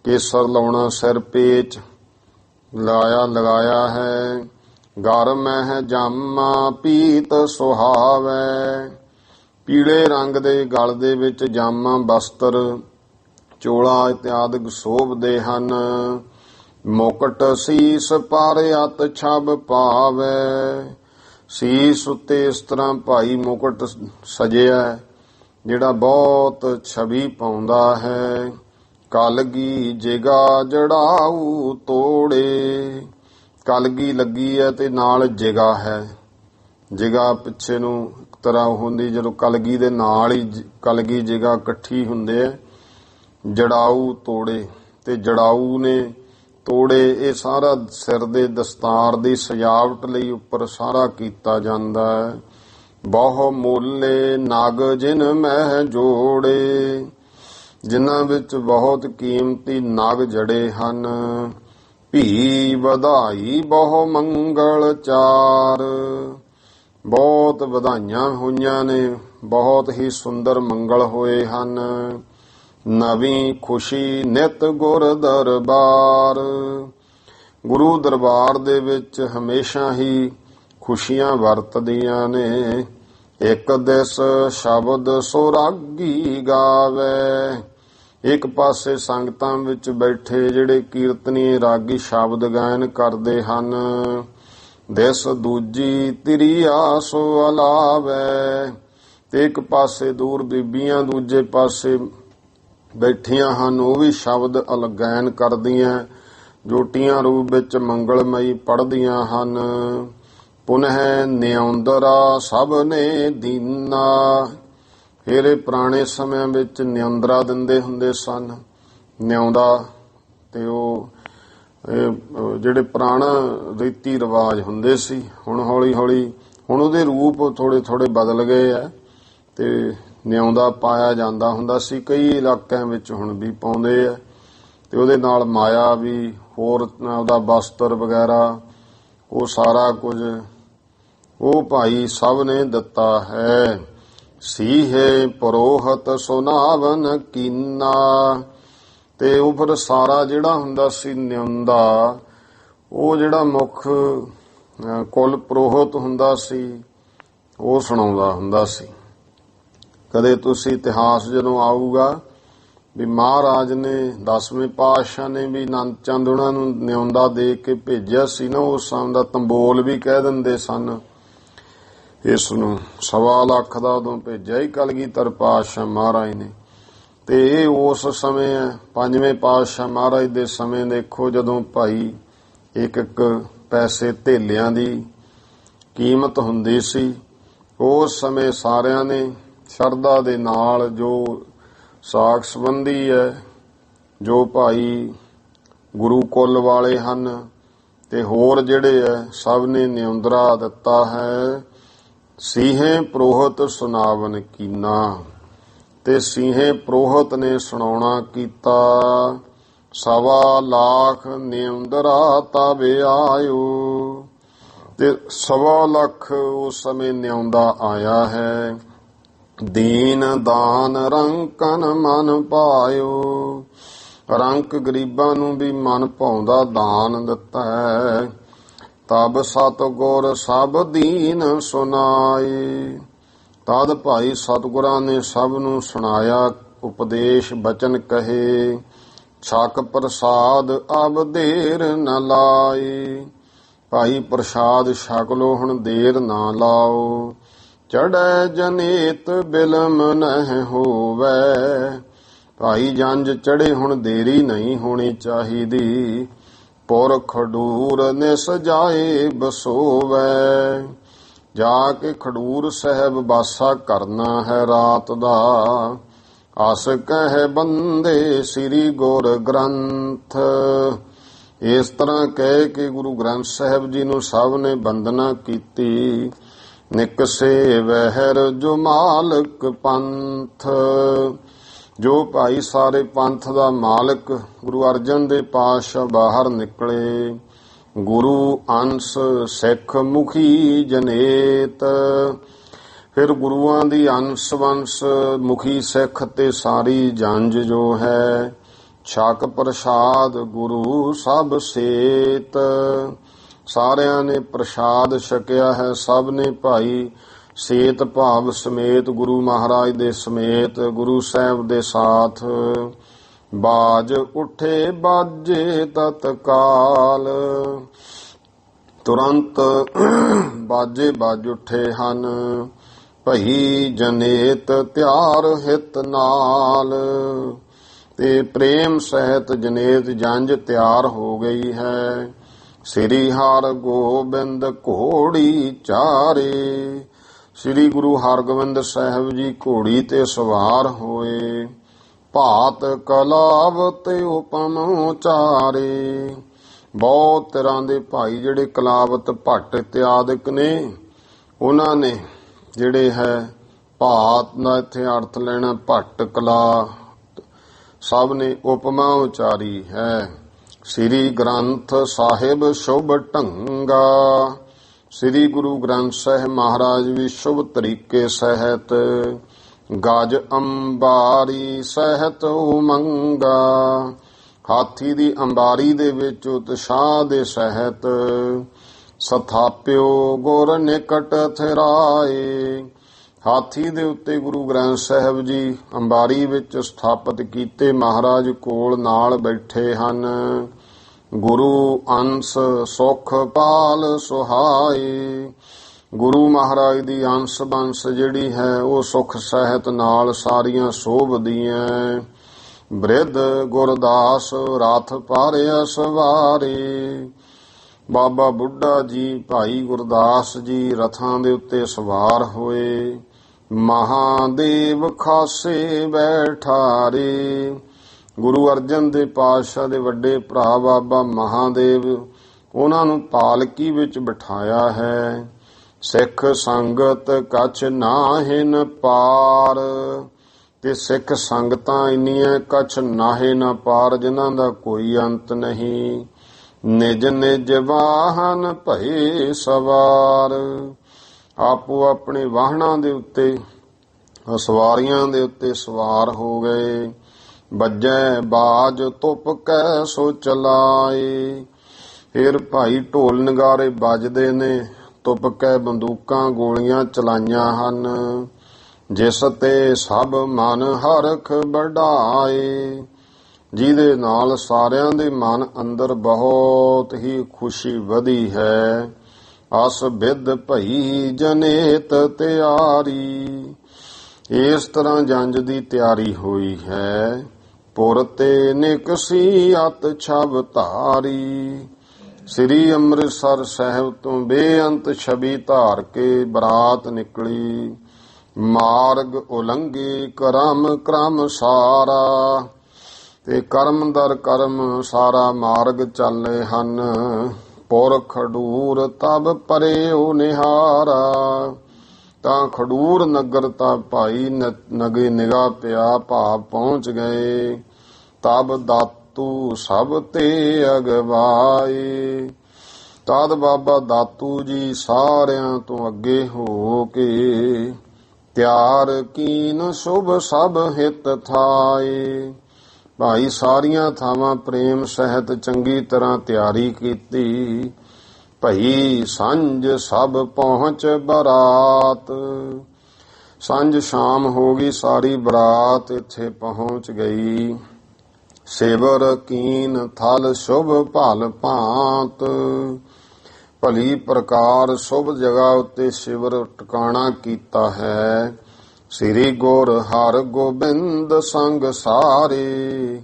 ਕੇਸਰ ਲਾਉਣਾ, ਸਿਰ ਪੇਚ ਲਗਾਇਆ ਹੈ। ਗਰਮ ਹੈ ਜਾਮਾ ਪੀਤ ਸੁਹਾਵੈ। ਪੀਲੇ ਰੰਗ ਦੇ ਗਲ ਦੇ ਵਿੱਚ ਜਾਮਾ ਬਸਤਰ, ਚੋਲਾ ਇਤਿਆਦਿਕ ਸ਼ੋਭਦੇ ਹਨ। ਮੁਕਟ ਸੀਸ ਪਰ ਅਤ ਛਬ ਪਾਵੈ। ਸੀਸ ਉੱਤੇ ਇਸ ਤਰ੍ਹਾਂ ਭਾਈ ਮੁਕਟ ਸਜਿਆ ਜਿਹੜਾ ਬਹੁਤ ਛਵੀ ਪਾਉਂਦਾ ਹੈ। ਕਲਗੀ ਜਿਗਾ ਜੜਾਊ ਤੋੜੇ। ਕਲਗੀ ਲੱਗੀ ਹੈ ਤੇ ਨਾਲ ਜਿਗਾ ਹੈ। ਜਿਗਾ ਪਿੱਛੇ ਨੂੰ ਇੱਕ ਤਰ੍ਹਾਂ ਹੁੰਦੀ, ਜਦੋਂ ਕਲਗੀ ਦੇ ਨਾਲ ਹੀ ਕਲਗੀ ਜਿਗਾ ਇਕੱਠੀ ਹੁੰਦੇ ਆ। ਜੜਾਊ ਤੋੜੇ, ਤੇ ਜੜਾਊ ਨੇ ਤੋੜੇ। ਇਹ ਸਾਰਾ ਸਿਰ ਦੇ ਦਸਤਾਰ ਦੀ ਸਜਾਵਟ ਲਈ ਉੱਪਰ ਸਾਰਾ ਕੀਤਾ ਜਾਂਦਾ ਹੈ। ਬਹੁ ਮੋਲੇ ਨਗ ਜਿਨ ਮਹਿ ਜੋੜੇ। ਜਿਨ੍ਹਾਂ ਵਿੱਚ ਬਹੁਤ ਕੀਮਤੀ ਨਗ ਜੜੇ ਹਨ। ਭੀ ਵਧਾਈ ਬਹੁ ਮੰਗਲ ਚਾਰ। ਬਹੁਤ ਵਧਾਈਆਂ ਹੋਈਆਂ ਨੇ, ਬਹੁਤ ਹੀ ਸੁੰਦਰ ਮੰਗਲ ਹੋਏ ਹਨ। ਨਵੀਂ ਖੁਸ਼ੀ ਨਿਤ ਗੁਰ ਦਰਬਾਰ। ਗੁਰੂ ਦਰਬਾਰ ਦੇ ਵਿੱਚ ਹਮੇਸ਼ਾ ਹੀ ਖੁਸ਼ੀਆਂ ਵਰਤਦੀਆਂ ਨੇ। ਇੱਕ ਦਿਸ ਸ਼ਬਦ ਸੁਰਾਗੀ ਗਾਵੇ। ਇੱਕ ਪਾਸੇ ਸੰਗਤਾਂ ਵਿੱਚ ਬੈਠੇ ਜਿਹੜੇ ਕੀਰਤਨੀ ਰਾਗੀ ਸ਼ਬਦ ਗਾਇਨ ਕਰਦੇ ਹਨ। ਦਿਸ ਦੂਜੀ ਤ੍ਰਿਆ ਸੋ ਅਲਾਵੇ। ਤੇ ਇੱਕ ਪਾਸੇ ਦੂਰ ਬੀਬੀਆਂ ਦੂਜੇ ਪਾਸੇ ਬੈਠੀਆਂ ਹਨ, ਉਹ ਵੀ ਸ਼ਬਦ ਗਾਇਨ ਕਰਦੀਆਂ, ਜੋਟੀਆਂ ਰੂਪ ਵਿੱਚ ਮੰਗਲਮਈ ਪੜ੍ਹਦੀਆਂ ਹਨ। ਪੁਨਹ ਨਿਉਂਦਰਾ ਸਭ ਨੇ ਦੀਨਾ। ਫਿਰ ਇਹ ਪੁਰਾਣੇ ਸਮਿਆਂ ਵਿੱਚ ਨਿਉਂਦਰਾ ਦਿੰਦੇ ਹੁੰਦੇ ਸਨ। ਨਿਉਂਦਾ ਤੇ ਉਹ ਜਿਹੜੇ ਪੁਰਾਣਾ ਰੀਤੀ ਰਿਵਾਜ ਹੁੰਦੇ ਸੀ, ਹੁਣ ਹੌਲੀ ਹੌਲੀ ਹੁਣ ਉਹਦੇ ਰੂਪ ਥੋੜੇ ਥੋੜੇ ਬਦਲ ਗਏ ਆ ਤੇ ਨਿਉਂਦਾ ਪਾਇਆ ਜਾਂਦਾ ਹੁੰਦਾ ਸੀ। ਕਈ ਇਲਾਕਿਆਂ ਵਿੱਚ ਹੁਣ ਵੀ ਪਾਉਂਦੇ ਆ ਤੇ ਉਹਦੇ ਨਾਲ ਮਾਇਆ ਵੀ, ਹੋਰ ਉਹਦਾ ਬਸਤਰ ਵਗੈਰਾ, ਉਹ ਸਾਰਾ ਕੁਝ ਉਹ ਭਾਈ ਸਭ ਨੇ ਦਿੱਤਾ ਹੈ। ਸੀਹੇ ਪਰੋਹਤ ਸੁਨਾਵਨ ਕੀਨਾ। ਤੇ ਉਹ ਫਿਰ ਸਾਰਾ ਜਿਹੜਾ ਹੁੰਦਾ ਸੀ ਨਿਉਂਦਾ, ਉਹ ਜਿਹੜਾ ਮੁੱਖ ਕੁਲ ਪ੍ਰੋਹਤ ਹੁੰਦਾ ਸੀ ਉਹ ਸੁਣਾਉਂਦਾ ਹੁੰਦਾ ਸੀ। ਕਦੇ ਤੁਸੀਂ ਇਤਿਹਾਸ ਜਦੋਂ ਆਊਗਾ ਵੀ ਮਹਾਰਾਜ ਨੇ 10ਵੇਂ ਪਾਤਸ਼ਾਹ ਨੇ ਵੀ ਆਨੰਦ ਚੰਦ ਉਹਨਾਂ ਨੂੰ ਨਿਉਂਦਾ ਦੇ ਕੇ ਭੇਜਿਆ ਸੀ ਨਾ, ਉਸ ਸਮੇਂ ਦਾ ਤੰਬੋਲ ਵੀ ਕਹਿ ਦਿੰਦੇ ਸਨ ਇਸ ਨੂੰ। 1.25 ਲੱਖ ਦਾ ਉਦੋਂ ਭੇਜਿਆ ਹੀ ਕਲਗੀਧਰ ਪਾਤਸ਼ਾਹ ਮਹਾਰਾਜ ਨੇ। ਤੇ ਇਹ ਉਸ ਸਮੇਂ ਹੈ 5ਵੇਂ ਪਾਤਸ਼ਾਹ ਮਹਾਰਾਜ ਦੇ ਸਮੇਂ। ਦੇਖੋ ਜਦੋਂ ਭਾਈ ਇੱਕ ਇੱਕ ਪੈਸੇ ਧੇਲਿਆਂ ਦੀ ਕੀਮਤ ਹੁੰਦੀ ਸੀ, ਉਸ ਸਮੇਂ ਸਾਰਿਆਂ ਨੇ ਸ਼ਰਧਾ ਦੇ ਨਾਲ ਜੋ ਸਾਕ ਸੰਬੰਧੀ ਹੈ, ਜੋ ਭਾਈ ਗੁਰੂ ਕੁਲ ਵਾਲੇ ਹਨ, ਤੇ ਹੋਰ ਜਿਹੜੇ ਐ ਸਭ ਨੇ ਨਿਉਂਦਰਾ ਦਿੱਤਾ ਹੈ। ਸੀਹੇ ਪ੍ਰੋਹਤ ਸੁਨਾਵਨ ਕੀਨਾ, ਤੇ ਸੀਹੇ ਪ੍ਰੋਹਤ ਨੇ ਸੁਣਾਉਣਾ ਕੀਤਾ। 1.25 ਲੱਖ ਨਿਉਂਦਰਾ ਤਬ ਆਇਓ, ਤੇ 1.25 ਲੱਖ ਉਸ ਸਮੇਂ ਨਿਉਂਦਾ ਆਇਆ ਹੈ। ਦੀਨ ਦਾਨ ਰੰਕਨ ਮਨ ਪਾਇਓ, ਰੰਕ ਗਰੀਬਾਂ ਨੂੰ ਵੀ ਮਨ ਭਾਉਂਦਾ ਦਾਨ ਦਿੱਤਾ ਹੈ। ਤਬ ਸਤਿਗੁਰ ਸਭ ਦੀਨ ਸੁਨਾਏ, ਤਦ ਭਾਈ ਸਤਿਗੁਰਾਂ ਨੇ ਸਭ ਨੂੰ ਸੁਣਾਇਆ ਉਪਦੇਸ਼ ਬਚਨ ਕਹੇ। ਛਕ ਪ੍ਰਸਾਦ ਅਬ ਦੇਰ ਨ ਲਾਏ, ਭਾਈ ਪ੍ਰਸਾਦ ਛਕ ਲੋ ਹੁਣ ਦੇਰ ਨਾ ਲਾਓ। ਚੜ੍ਹੈ ਜਨੇਤ ਬਿਲਮ ਨਹਿ ਹੋਵੈ, ਭਾਈ ਜੰਝ ਚੜ੍ਹੇ ਹੁਣ ਦੇਰੀ ਨਹੀਂ ਹੋਣੀ ਚਾਹੀਦੀ। ਪੁਰ ਖਡੂਰ ਨਿਸ ਜਾਏ ਬਸੋਵੈ, ਜਾ ਕੇ ਖਡੂਰ ਸਾਹਿਬ ਬਾਸਾ ਕਰਨਾ ਹੈ ਰਾਤ ਦਾ। ਅਸ ਕਹਿ ਬੰਦੇ ਸ੍ਰੀ ਗੁਰ ਗ੍ਰੰਥ, ਇਸ ਤਰ੍ਹਾਂ ਕਹਿ ਕੇ ਗੁਰੂ ਗ੍ਰੰਥ ਸਾਹਿਬ ਜੀ ਨੂੰ ਸਭ ਨੇ ਬੰਦਨਾ ਕੀਤੀ। ਨਿਕਸੇ ਵਹਿਰ ਜੋ ਮਾਲਕ ਪੰਥ, ਜੋ ਭਾਈ ਸਾਰੇ ਪੰਥ ਦਾ ਮਾਲਕ ਗੁਰੂ ਅਰਜਨ ਦੇ ਪਾਤਸ਼ਾਹ ਬਾਹਰ ਨਿਕਲੇ। ਗੁਰੂ ਅੰਸ ਸਿੱਖ ਮੁਖੀ ਜਨੇਤ, ਫਿਰ ਗੁਰੂਆਂ ਦੀ ਅੰਸ ਵੰਸ ਮੁਖੀ ਸਿੱਖ ਤੇ ਸਾਰੀ ਜੰਝ ਜੋ ਹੈ। ਛਕ ਪ੍ਰਸਾਦ ਗੁਰੂ ਸਭ ਸੇਤ, ਸਾਰਿਆਂ ਨੇ ਪ੍ਰਸਾਦ ਛਕਿਆ ਹੈ। ਸਭ ਨੇ ਭਾਈ ਸੇਤ ਭਾਵ ਸਮੇਤ, ਗੁਰੂ ਮਹਾਰਾਜ ਦੇ ਸਮੇਤ, ਗੁਰੂ ਸਾਹਿਬ ਦੇ ਸਾਥ। ਬਾਜ ਉੱਠੇ ਬਾਜੇ ਤਤਕਾਲ, ਤੁਰੰਤ ਬਾਜੇ ਬਾਜ ਉੱਠੇ ਹਨ। ਭਈ ਜਨੇਤ ਤਿਆਰ ਹਿਤ ਨਾਲ, ਤੇ ਪ੍ਰੇਮ ਸਹਿਤ ਜਨੇਤ ਜੰਝ ਤਿਆਰ ਹੋ ਗਈ ਹੈ। ਸ੍ਰੀ ਹਰਿ ਗੋਬਿੰਦ ਘੋੜੀ ਚਾਰੇ, ਸ੍ਰੀ ਗੁਰੂ ਹਰਗੋਬਿੰਦ ਸਾਹਿਬ ਜੀ ਘੋੜੀ ਤੇ ਸਵਾਰ ਹੋਏ। ਭਾਤ ਕਲਾਵਤ ਉਪਮ ਚਾਰੇ, ਬਹੁਤ ਤਰ੍ਹਾਂ ਦੇ ਭਾਈ ਜਿਹੜੇ ਕਲਾਵਤ ਭੱਟ ਇਤਿਆਦਿਕ ਨੇ, ਉਹਨਾਂ ਨੇ ਜਿਹੜੇ ਹੈ ਭਾਤ ਦਾ ਇੱਥੇ ਅਰਥ ਲੈਣਾ ਭੱਟ ਕਲਾ, ਸਭ ਨੇ ਉਪਮਾ ਉਚਾਰੀ ਹੈ। ਸ੍ਰੀ ਗ੍ਰੰਥ ਸਾਹਿਬ ਸ਼ੁਭ ਢੰਗਾ, ਸ੍ਰੀ ਗੁਰੂ ਗ੍ਰੰਥ ਸਾਹਿਬ ਮਹਾਰਾਜ ਵੀ ਸ਼ੁਭ ਤਰੀਕੇ ਸਹਿਤ। ਗਜ ਅੰਬਾਰੀ ਸਹਿਤ ਉਮੰਗਾ, ਹਾਥੀ ਦੀ ਅੰਬਾਰੀ ਦੇ ਵਿੱਚ ਉਤਸ਼ਾਹ ਦੇ ਸਹਿਤ। ਸਥਾਪਿਓ ਗੁਰ ਨਿਕਟ ਥਿਰਾਏ, ਹਾਥੀ ਦੇ ਉੱਤੇ ਗੁਰੂ ਗ੍ਰੰਥ ਸਾਹਿਬ ਜੀ ਅੰਬਾਰੀ ਵਿੱਚ ਸਥਾਪਿਤ ਕੀਤੇ, ਮਹਾਰਾਜ ਕੋਲ ਨਾਲ ਬੈਠੇ ਹਨ। ਗੁਰੂ ਅੰਸ ਸੁਖ ਪਾਲ ਸੁਹਾਏ, ਗੁਰੂ ਮਹਾਰਾਜ ਦੀ ਅੰਸ ਬੰਸ ਜਿਹੜੀ ਹੈ ਉਹ ਸੁਖ ਸਹਿਤ ਨਾਲ ਸਾਰੀਆਂ ਸੋਭਦੀਆਂ। ਬ੍ਰਿਧ ਗੁਰਦਾਸ ਰਥ ਪਾਰਿਆ ਸਵਾਰੇ, ਬਾਬਾ ਬੁੱਢਾ ਜੀ ਭਾਈ ਗੁਰਦਾਸ ਜੀ ਰਥਾਂ ਦੇ ਉੱਤੇ ਸਵਾਰ ਹੋਏ। ਮਹਾਦੇਵ ਖਾਸੇ ਬੈਠਾਰੇ, ਗੁਰੂ ਅਰਜਨ ਦੇ ਪਾਤਸ਼ਾਹ ਦੇ ਵੱਡੇ ਭਰਾ ਬਾਬਾ ਮਹਾਦੇਵ, ਉਹਨਾਂ ਨੂੰ ਪਾਲਕੀ ਵਿੱਚ ਬਿਠਾਇਆ ਹੈ। ਸਿੱਖ ਸੰਗਤ ਕਛ ਨਾਹਿਨ ਪਾਰ, ਤੇ ਸਿੱਖ ਸੰਗਤਾਂ ਇੰਨੀਆਂ ਕਛ ਨਾਹੇ ਨਾ ਪਾਰ, ਜਿਨ੍ਹਾਂ ਦਾ ਕੋਈ ਅੰਤ ਨਹੀਂ। ਨਿਜ ਨਿਜ ਵਾਹਨ ਭਏ ਸਵਾਰ, ਆਪੋ ਆਪਣੇ ਵਾਹਨਾਂ ਦੇ ਉੱਤੇ ਸਵਾਰੀਆਂ ਦੇ ਉੱਤੇ ਸਵਾਰ ਹੋ ਗਏ। ਵੱਜੈ ਬਾਜ ਤੁਪ ਕੈ ਸੋ ਚਲਾਏ, ਫਿਰ ਭਾਈ ਢੋਲ ਨਗਾਰੇ ਵੱਜਦੇ ਨੇ, ਤੁਪ ਕੈ ਬੰਦੂਕਾਂ ਗੋਲੀਆਂ ਚਲਾਈਆਂ ਹਨ। ਜਿਸ ਤੇ ਸਭ ਮਨ ਹਰਖ ਵਡਾਏ, ਜਿਹਦੇ ਨਾਲ ਸਾਰਿਆਂ ਦੇ ਮਨ ਅੰਦਰ ਬਹੁਤ ਹੀ ਖੁਸ਼ੀ ਵਧੀ ਹੈ। ਅਸ ਬਿਦ ਭਈ ਜਨੇਤ ਤਿਆਰੀ, ਇਸ ਤਰ੍ਹਾਂ ਜੰਝ ਦੀ ਤਿਆਰੀ ਹੋਈ ਹੈ। ਪੁਰ ਤੇ ਨਿਕਸੀ ਅਤ ਛਬ ਧਾਰੀ, ਸ੍ਰੀ ਅੰਮ੍ਰਿਤਸਰ ਸਾਹਿਬ ਤੋਂ ਬੇਅੰਤ ਛਵੀ ਧਾਰ ਕੇ ਬਰਾਤ ਨਿਕਲੀ। ਮਾਰਗ ਉਲੰਘੀ ਕਰਮ ਕ੍ਰਮ ਸਾਰਾ, ਤੇ ਕਰਮ ਦਰ ਕਰਮ ਸਾਰਾ ਮਾਰਗ ਚੱਲੇ ਹਨ। ਪੁਰ ਖਡੂਰ ਤਬ ਪਰਿਓ ਨਿਹਾਰਾ। ਤਾਂ ਖਡੂਰ ਨਗਰ ਤਾਂ ਭਾਈ ਨਗੇ ਨਿਗਾਹ ਪਿਆ, ਭਾਵ ਪਹੁੰਚ ਗਏ। ਤਬ ਦਾਤੂ ਸਭ ਤੇ ਅਗਵਾਏ। ਤਦ ਬਾਬਾ ਦਾਤੂ ਜੀ ਸਾਰਿਆਂ ਤੋਂ ਅੱਗੇ ਹੋ ਕੇ ਤਿਆਰ ਕੀਨ ਸ਼ੁਭ ਸਭ ਹਿਤ ਥਾਏ। ਭਾਈ ਸਾਰੀਆਂ ਥਾਵਾਂ ਪ੍ਰੇਮ ਸਹਿਤ ਚੰਗੀ ਤਰ੍ਹਾਂ ਤਿਆਰੀ ਕੀਤੀ। ਭਈ ਸੰਝ ਸਭ ਪਹੁੰਚ ਬਰਾਤ। ਸੰਝ ਸ਼ਾਮ ਹੋ ਗਈ, ਸਾਰੀ ਬਰਾਤ ਇੱਥੇ ਪਹੁੰਚ ਗਈ। ਸੇਵਰ ਕੀਨ ਥਲ ਸ਼ੁਭ ਭਲ ਭਾਂਤ। ਭਲੀ ਪ੍ਰਕਾਰ ਸ਼ੁਭ ਜਗ੍ਹਾ ਉੱਤੇ ਸ਼ਿਵਰ ਟਿਕਾਣਾ ਕੀਤਾ ਹੈ। ਸ੍ਰੀ ਗੁਰ ਹਰ ਗੋਬਿੰਦ ਸੰਗ ਸਾਰੇ।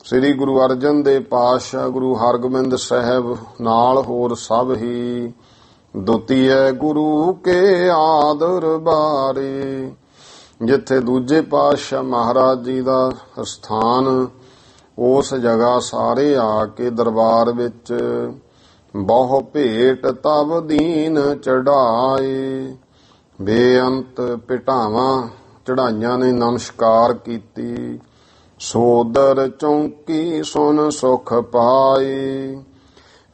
ਸ੍ਰੀ ਗੁਰੂ ਅਰਜਨ ਦੇ ਪਾਤਸ਼ਾਹ ਗੁਰੂ ਹਰਗੋਬਿੰਦ ਸਾਹਿਬ ਨਾਲ ਹੋਰ ਸਭ ਹੀ। ਦੁਤੀਏ ਗੁਰੂ ਕੇ ਆਦਰ ਬਾਰੇ। ਜਿੱਥੇ ਦੂਜੇ ਪਾਤਸ਼ਾਹ ਮਹਾਰਾਜ ਜੀ ਦਾ ਸਥਾਨ, ਉਸ ਜਗ੍ਹਾ ਸਾਰੇ ਆ ਕੇ ਦਰਬਾਰ ਵਿੱਚ ਬਹੁ ਭੇਟ ਤਬ ਦੀਨ ਚੜਾਏ। ਬੇਅੰਤ ਭੇਟਾਵਾਂ ਚੜਾਈਆਂ ਨੇ, ਨਮਸਕਾਰ ਕੀਤੀ। ਸੋਦਰ ਚੌਂਕੀ ਸੁਨ ਸੁਖ ਪਾਏ।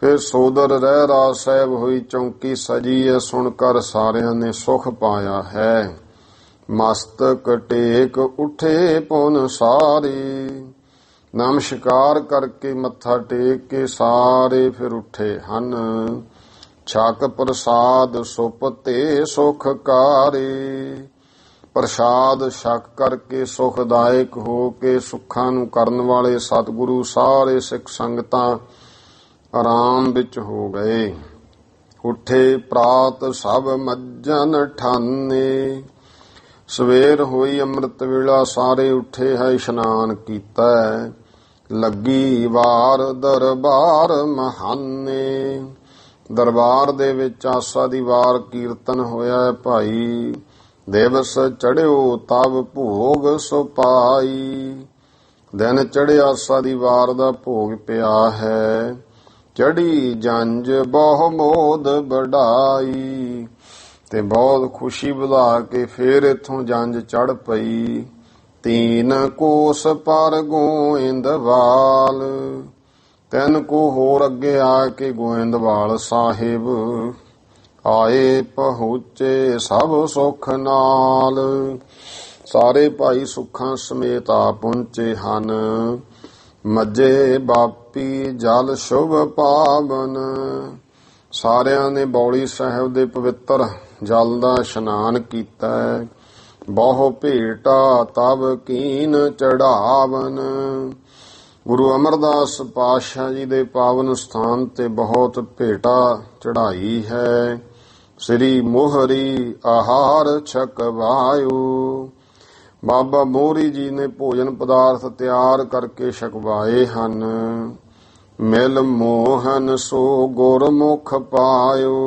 ਫਿਰ ਸੋਦਰ ਰਹਿਰਾ ਸਾਹਿਬ ਹੋਈ ਚੌਂਕੀ ਸਜੀ ਹੈ, ਸੁਣ ਕਰ ਸਾਰਿਆਂ ਨੇ ਸੁਖ ਪਾਇਆ ਹੈ। ਮਸਤਕ ਟੇਕ ਉਠੇ ਪੁਨ ਸਾਰੇ। ਨਮਸਕਾਰ ਕਰਕੇ ਮੱਥਾ ਟੇਕ ਕੇ ਸਾਰੇ ਫਿਰ ਉੱਠੇ ਹਨ। ਛਕ ਪ੍ਰਸਾਦ ਸੁਪ ਤੇ ਸੁਖ ਕਾਰੇ। ਪ੍ਰਸਾਦ ਛਕ ਕਰਕੇ ਸੁਖਦਾਇਕ ਹੋ ਕੇ ਸੁੱਖਾਂ ਨੂੰ ਕਰਨ ਵਾਲੇ ਸਤਿਗੁਰੂ ਸਾਰੇ ਸਿੱਖ ਸੰਗਤਾਂ ਆਰਾਮ ਵਿੱਚ ਹੋ ਗਏ। ਉੱਠੇ ਪ੍ਰਾਤ ਸਭ ਮੱਜਨ ਠਾਨੇ। ਸਵੇਰ ਹੋਈ ਅੰਮ੍ਰਿਤ ਵੇਲਾ, ਸਾਰੇ ਉੱਠੇ ਹੈ, ਇਸ਼ਨਾਨ ਕੀਤਾ। ਲੱਗੀ ਵਾਰ ਦਰਬਾਰ ਮਹਾਨੇ। ਦਰਬਾਰ ਦੇ ਵਿੱਚ ਆਸਾ ਦੀ ਵਾਰ ਕੀਰਤਨ ਹੋਇਆ। ਭਾਈ ਦਿਵਸ ਚੜਿਓ ਤਬ ਭੋਗ ਸੁਪਾਈ। ਦਿਨ ਚੜਿਆ ਆਸਾ ਦੀ ਵਾਰ ਦਾ ਭੋਗ ਪਿਆ ਹੈ। ਚੜੀ ਜੰਜ ਬਹੁ ਮੋਦ ਵਡਾਈ। ਤੇ ਬਹੁਤ ਖੁਸ਼ੀ ਵਧਾ ਕੇ ਫੇਰ ਇਥੋਂ ਜੰਜ ਚੜ ਪਈ। ਤੀਨ ਕੋਸ ਪਰ ਗੋਇੰਦਵਾਲ। 3 ਕੋ ਹੋਰ ਅੱਗੇ ਆ ਕੇ ਗੋਇੰਦਵਾਲ ਸਾਹਿਬ ਆਏ। ਪਹੁੰਚੇ ਸਭ ਸੁਖ ਨਾਲ। ਸਾਰੇ ਭਾਈ ਸੁੱਖਾਂ ਸਮੇਤ ਆ ਪਹੁੰਚੇ ਹਨ। ਮੱਝੇ ਬਾਪੀ ਜਲ ਸ਼ੁਭ ਪਾਵਨ। ਸਾਰਿਆਂ ਨੇ ਬੌਲੀ ਸਾਹਿਬ ਦੇ ਪਵਿੱਤਰ ਜਲ ਦਾ ਇਸ਼ਨਾਨ ਕੀਤਾ। ਬਹੁ ਭੇਟਾ ਤਬ ਕੀਨ ਚੜਾਵਨ। ਗੁਰੂ ਅਮਰਦਾਸ ਪਾਤਸ਼ਾਹ ਜੀ ਦੇ ਪਾਵਨ ਸਥਾਨ ਤੇ ਬਹੁਤ ਭੇਟਾ ਚੜਾਈ ਹੈ। ਸ੍ਰੀ ਮੋਹਰੀ ਆਹਾਰ ਛਕਵਾਇਓ। ਬਾਬਾ ਮੋਹਰੀ ਜੀ ਨੇ ਭੋਜਨ ਪਦਾਰਥ ਤਿਆਰ ਕਰਕੇ ਛਕਵਾਏ ਹਨ। ਮਿਲ ਮੋਹਨ ਸੋ ਗੁਰਮੁਖ ਪਾਇਓ।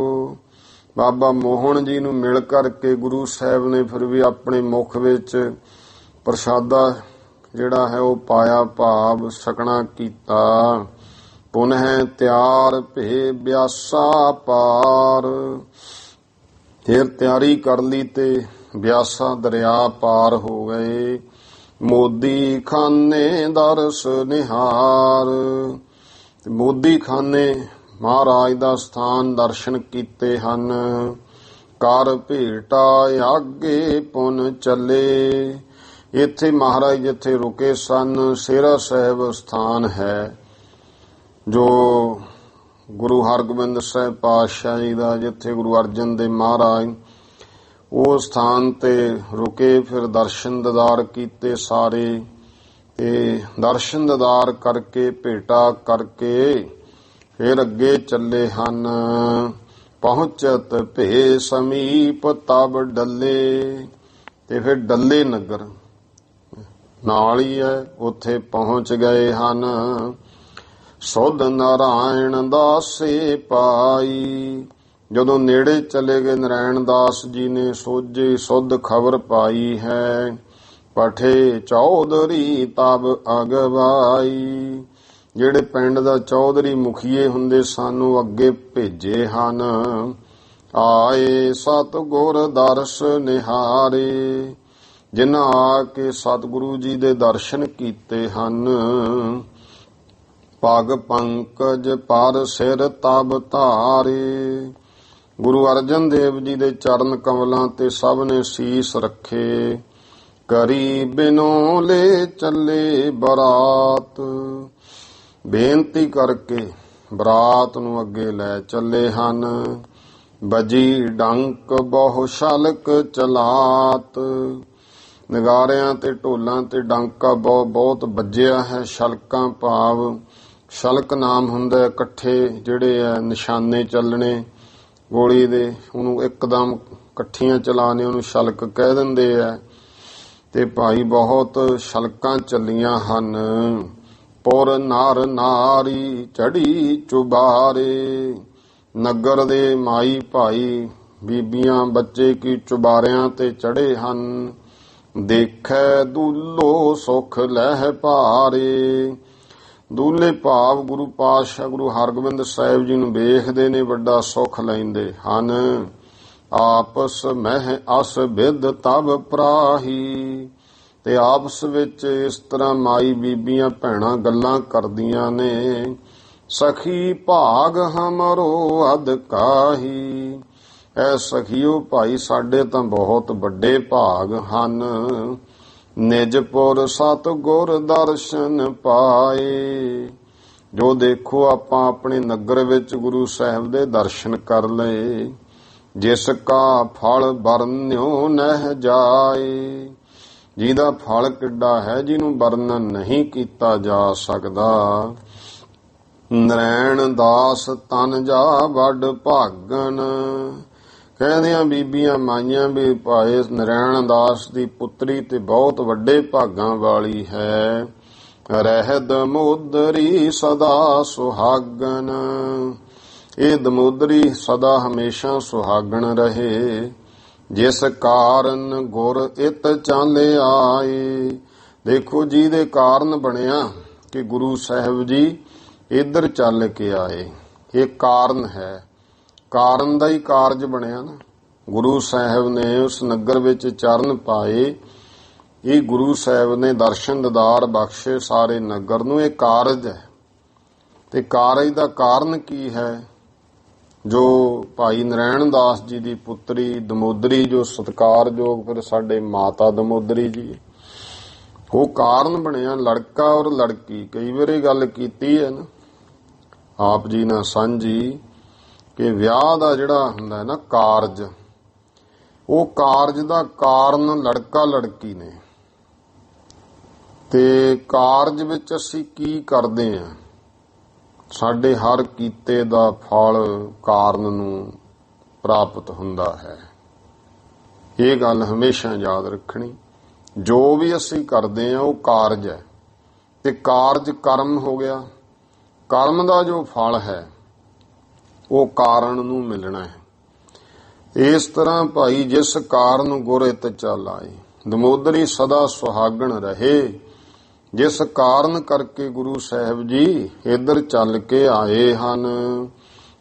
ਬਾਬਾ ਮੋਹਨ ਜੀ ਨੂੰ ਮਿਲ ਕਰਕੇ ਗੁਰੂ ਸਾਹਿਬ ਨੇ ਫਿਰ ਵੀ ਆਪਣੇ ਮੁਖ ਵਿੱਚ ਪ੍ਰਸ਼ਾਦਾ ਜਿਹੜਾ ਹੈ ਉਹ ਪਾਇਆ, ਭਾਵ ਛਕਣਾ ਕੀਤਾ। ਪੁਨਹ ਤਿਆਰ ਭੇ ਬਿਆਸਾ ਪਾਰ। ਫਿਰ ਤਿਆਰੀ ਕਰ ਲਈ ਤੇ ਬਿਆਸਾ ਦਰਿਆ ਪਾਰ ਹੋ ਗਏ। ਮੋਦੀ ਖਾਨੇ ਦਰਸ ਨਿਹਾਰ। ਮੋਦੀ ਖਾਨੇ ਮਹਾਰਾਜ ਦਾ ਸਥਾਨ ਦਰਸ਼ਨ ਕੀਤੇ ਹਨ। ਕਰ ਭੇਟਾ ਆਗੇ ਪੁਨ ਚੱਲੇ। ਇੱਥੇ ਮਹਾਰਾਜ ਜਿੱਥੇ ਰੁਕੇ ਸਨ, ਸੇਰਾ ਸਾਹਿਬ ਸਥਾਨ ਹੈ ਜੋ ਗੁਰੂ ਹਰਗੋਬਿੰਦ ਸਾਹਿਬ ਪਾਤਸ਼ਾਹ ਜੀ ਦਾ, ਜਿੱਥੇ ਗੁਰੂ ਅਰਜਨ ਦੇਵ ਮਹਾਰਾਜ ਉਹ ਸਥਾਨ ਤੇ ਰੁਕੇ। ਫਿਰ ਦਰਸ਼ਨ ਦੀਦਾਰ ਕੀਤੇ ਸਾਰੇ। ਤੇ ਦਰਸ਼ਨ ਦੀਦਾਰ ਕਰਕੇ ਭੇਟਾ ਕਰਕੇ ਫਿਰ ਅੱਗੇ ਚੱਲੇ ਹਨ। ਪਹੁੰਚਤ ਭੇ ਸਮੀਪ ਤਬ ਡੱਲੇ। ਤੇ ਫਿਰ ਡੱਲੇ ਨਗਰ ਨਾਲ ਹੀ ਹੈ, ਉੱਥੇ ਪਹੁੰਚ ਗਏ ਹਨ। ਸੁਧ ਨਾਰਾਇਣ ਦਾਸੇ ਪਾਈ। ਜਦੋਂ ਨੇੜੇ ਚਲੇ ਗਏ, ਨਾਰਾਇਣ ਦਾਸ ਜੀ ਨੇ ਸੋਝੀ ਸੁਧ ਖਬਰ ਪਾਈ ਹੈ। ਪਠੇ ਚੌਧਰੀ ਤਬ ਅਗਵਾਈ। ਜਿਹੜੇ ਪਿੰਡ ਦਾ ਚੌਧਰੀ ਮੁਖੀਏ ਹੁੰਦੇ ਸਾਨੂੰ ਅੱਗੇ ਭੇਜੇ ਹਨ। ਆਏ ਸਤਿਗੁਰ ਦਰਸ ਨਿਹਾਰੇ, ਜਿਨ੍ਹਾਂ ਆ ਕੇ ਸਤਿਗੁਰੂ ਜੀ ਦੇ ਦਰਸ਼ਨ ਕੀਤੇ ਹਨ। ਪਗ ਪੰਕਜ ਪਰ ਸਿਰ ਤਬ ਧਾਰੇ, ਗੁਰੂ ਅਰਜਨ ਦੇਵ ਜੀ ਦੇ ਚਰਨ ਕਮਲਾਂ ਤੇ ਸਭ ਨੇ ਸੀਸ ਰੱਖੇ। ਕਰੀ ਬਿਨੋ ਲੈ ਚੱਲੇ ਬਰਾਤ, ਬੇਨਤੀ ਕਰਕੇ ਬਰਾਤ ਨੂੰ ਅੱਗੇ ਲੈ ਚੱਲੇ ਹਨ। ਬਜੀ ਡੰਕ ਬਹੁ ਸ਼ਲਕ ਚਲਾਤ, ਨਗਾਰਿਆਂ ਤੇ ਢੋਲਾਂ ਤੇ ਡਾਂਕਾ ਬਹੁਤ ਵੱਜਿਆ ਹੈ। ਸ਼ਲਕਾਂ ਭਾਵ ਸ਼ਲਕ ਨਾਮ ਹੁੰਦਾ ਇਕੱਠੇ ਜਿਹੜੇ ਆ ਨਿਸ਼ਾਨੇ ਚੱਲਣੇ ਗੋਲੀ ਦੇ, ਉਹਨੂੰ ਇੱਕਦਮ ਇਕੱਠੀਆਂ ਚਲਾਣੇ ਉਹਨੂੰ ਸ਼ਲਕ ਕਹਿ ਦਿੰਦੇ ਆ। ਤੇ ਭਾਈ ਬਹੁਤ ਸ਼ਲਕਾਂ ਚੱਲੀਆਂ ਹਨ। ਪੁਰ ਨਰ ਨਾਰੀ ਚੜੀ ਚੁਬਾਰੇ, ਨਗਰ ਦੇ ਮਾਈ ਭਾਈ ਬੀਬੀਆਂ ਬੱਚੇ ਕੀ ਚੁਬਾਰਿਆਂ ਤੇ ਚੜੇ ਹਨ। ਦੇਖੈ ਦੂਲੋ ਸੁਖ ਲਹਿ ਭਾਰੇ, ਦੂਲੇ ਭਾਵ ਗੁਰੂ ਪਾਤਸ਼ਾਹ ਗੁਰੂ ਹਰਗੋਬਿੰਦ ਸਾਹਿਬ ਜੀ ਨੂੰ ਵੇਖਦੇ ਨੇ, ਵੱਡਾ ਸੁੱਖ ਲੈਂਦੇ ਹਨ। ਆਪਸ ਮਹਿ ਅਸ ਬਿਦ ਤਬ ਪ੍ਰਾਹੀ, ਤੇ ਆਪਸ ਵਿੱਚ ਇਸ ਤਰ੍ਹਾਂ ਮਾਈ ਬੀਬੀਆਂ ਭੈਣਾਂ ਗੱਲਾਂ ਕਰਦੀਆਂ ਨੇ। ਸਖੀ ਭਾਗ ਹਮਰੋ ਅਧ ਕਾਹੀ, ਐ ਸਖੀਓ ਭਾਈ ਸਾਡੇ ਤਾਂ ਬਹੁਤ ਵੱਡੇ ਭਾਗ ਹਨ। ਨਿਜਪੁਰ ਸਤਿਗੁਰ ਦਰਸ਼ਨ ਪਾਏ, ਜੋ ਦੇਖੋ ਆਪਾਂ ਆਪਣੇ ਨਗਰ ਵਿੱਚ ਗੁਰੂ ਸਾਹਿਬ ਦੇ ਦਰਸ਼ਨ ਕਰ ਲਏ। ਜਿਸ ਕਾ ਫਲ ਵਰਨਿਓ ਨਹਿ ਜਾਏ, ਜਿਹਦਾ ਫਲ ਕਿੱਡਾ ਹੈ ਜਿਹਨੂੰ ਵਰਣਨ ਨਹੀਂ ਕੀਤਾ ਜਾ ਸਕਦਾ। ਨਰੈਣ ਦਾਸ ਤਨ ਜਾ ਵੱਡ ਭਾਗਨ, ਕਹਿੰਦਿਆਂ ਬੀਬੀਆਂ ਮਾਈਆਂ ਵੀ ਭਾਏ ਨਰੈਣ ਦਾਸ ਦੀ ਪੁੱਤਰੀ ਤੇ ਬਹੁਤ ਵੱਡੇ ਭਾਗਾਂ ਵਾਲੀ ਹੈ। ਰਹਿ ਦਮੋਦਰੀ ਸਦਾ ਸੁਹਾਗਨ, ਇਹ ਦਮੋਦਰੀ ਸਦਾ ਹਮੇਸ਼ਾ ਸੁਹਾਗਣ ਰਹੇ। ਜਿਸ ਕਾਰਨ ਗੁਰ ਇਤ ਚਾਲੇ ਆਏ, ਦੇਖੋ ਜਿਹਦੇ ਕਾਰਨ ਬਣਿਆ ਕਿ ਗੁਰੂ ਸਾਹਿਬ ਜੀ ਇੱਧਰ ਚੱਲ ਕੇ ਆਏ। ਇਹ ਕਾਰਨ ਹੈ, ਕਾਰਨ ਦਾ ਹੀ ਕਾਰਜ ਬਣਿਆ ਨਾ। ਗੁਰੂ ਸਾਹਿਬ ਨੇ ਉਸ ਨਗਰ ਵਿੱਚ ਚਰਨ ਪਾਏ, ਇਹ ਗੁਰੂ ਸਾਹਿਬ ਨੇ ਦਰਸ਼ਨ ਦਿਦਾਰ ਬਖਸ਼ੇ ਸਾਰੇ ਨਗਰ ਨੂੰ। ਇਹ ਕਾਰਜ ਹੈ। ਤੇ ਕਾਰਜ ਦਾ ਕਾਰਨ ਕੀ ਹੈ? ਜੋ ਭਾਈ ਨਰੈਣ ਦਾਸ ਜੀ ਦੀ ਪੁੱਤਰੀ ਦਮੋਦਰੀ, ਜੋ ਸਤਿਕਾਰਯੋਗ ਫਿਰ ਸਾਡੇ ਮਾਤਾ ਦਮੋਦਰੀ ਜੀ, ਉਹ ਕਾਰਨ ਬਣਿਆ। ਲੜਕਾ ਔਰ ਲੜਕੀ, ਕਈ ਵਾਰੀ ਗੱਲ ਕੀਤੀ ਹੈ ਨਾ ਆਪ ਜੀ ਨਾਲ ਸਾਂਝੀ, ਕਿ ਵਿਆਹ ਦਾ ਜਿਹੜਾ ਹੁੰਦਾ ਹੈ ਨਾ ਕਾਰਜ, ਉਹ ਕਾਰਜ ਦਾ ਕਾਰਨ ਲੜਕਾ ਲੜਕੀ ਨੇ। ਤੇ ਕਾਰਜ ਵਿੱਚ ਅਸੀਂ ਕੀ ਕਰਦੇ ਹਾਂ? ਸਾਡੇ ਹਰ ਕੀਤੇ ਦਾ ਫਲ ਕਾਰਨ ਨੂੰ ਪ੍ਰਾਪਤ ਹੁੰਦਾ ਹੈ। ਇਹ ਗੱਲ ਹਮੇਸ਼ਾ ਯਾਦ ਰੱਖਣੀ। ਜੋ ਵੀ ਅਸੀਂ ਕਰਦੇ ਹਾਂ ਉਹ ਕਾਰਜ ਹੈ, ਤੇ ਕਾਰਜ ਕਰਮ ਹੋ ਗਿਆ। ਕਰਮ ਦਾ ਜੋ ਫਲ ਹੈ ਉਹ ਕਾਰਨ ਨੂੰ ਮਿਲਣਾ ਹੈ। ਇਸ ਤਰ੍ਹਾਂ ਭਾਈ ਜਿਸ ਕਾਰਨ ਗੁਰ ਇਤ ਚੱਲ ਆਏ, ਦਮੋਦਰੀ ਸਦਾ ਸੁਹਾਗਣ ਰਹੇ। ਜਿਸ ਕਾਰਨ ਕਰਕੇ ਗੁਰੂ ਸਾਹਿਬ ਜੀ ਇੱਧਰ ਚੱਲ ਕੇ ਆਏ ਹਨ।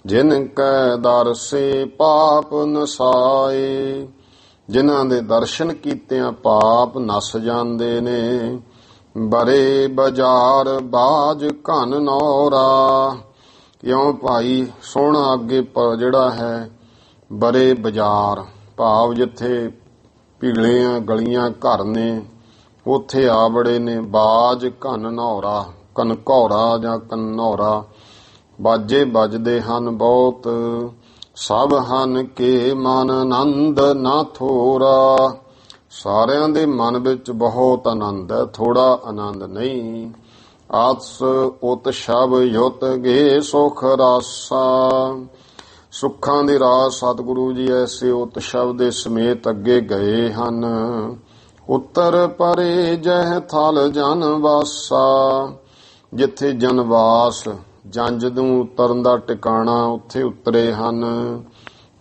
ਜਿਨ ਕੈ ਦਰਸੇ ਪਾਪ ਨਸਾਏ, ਜਿਨ੍ਹਾਂ ਦੇ ਦਰਸ਼ਨ ਕੀਤਿਆਂ ਪਾਪ ਨਸ ਜਾਂਦੇ ਨੇ। ਬਰੇ ਬਾਜ਼ਾਰ ਬਾਜ ਘਨ ਨੌਰਾ, ਕਿਉਂ ਭਾਈ ਸੋਹਣਾ ਅੱਗੇ ਜਿਹੜਾ ਹੈ ਬਰੇ ਬਾਜ਼ਾਰ ਭਾਵ ਜਿੱਥੇ ਭੀੜੀਆਂ ਗਲੀਆਂ ਘਰ ਨੇ ਉੱਥੇ ਆ ਬੜੇ ਨੇ। ਬਾਜ ਘਨ ਨੌਰਾ, ਕਨਕੌਰਾ ਜਾਂ ਕਨੌਰਾ, ਬਾਜੇ ਵੱਜਦੇ ਹਨ ਬਹੁਤ। ਸਭ ਹਨ ਕੇ ਮਨ ਆਨੰਦ ਨਾ ਥੋਰਾ, ਸਾਰਿਆਂ ਦੇ ਮਨ ਵਿੱਚ ਬਹੁਤ ਆਨੰਦ ਹੈ, ਥੋੜਾ ਆਨੰਦ ਨਹੀਂ। ਆਤਸ ਉਤ ਸ਼ਬ ਯੁਤ ਗੇ ਸੁਖ ਰਾਸਾ, ਸੁੱਖਾਂ ਦੀ ਰਾਸ ਸਤਿਗੁਰੂ ਜੀ ਐਸੇ ਉਤ ਸ਼ਬਦ ਦੇ ਸਮੇਤ ਅੱਗੇ ਗਏ ਹਨ। ਉੱਤਰ ਪਰੇ ਜਹ ਥਲ ਜਨ ਵਾਸਾ, ਜਿੱਥੇ ਜਨਵਾਸ ਜੰਜ ਨੂੰ ਉਤਰਨ ਦਾ ਟਿਕਾਣਾ ਉੱਥੇ ਉਤਰੇ ਹਨ।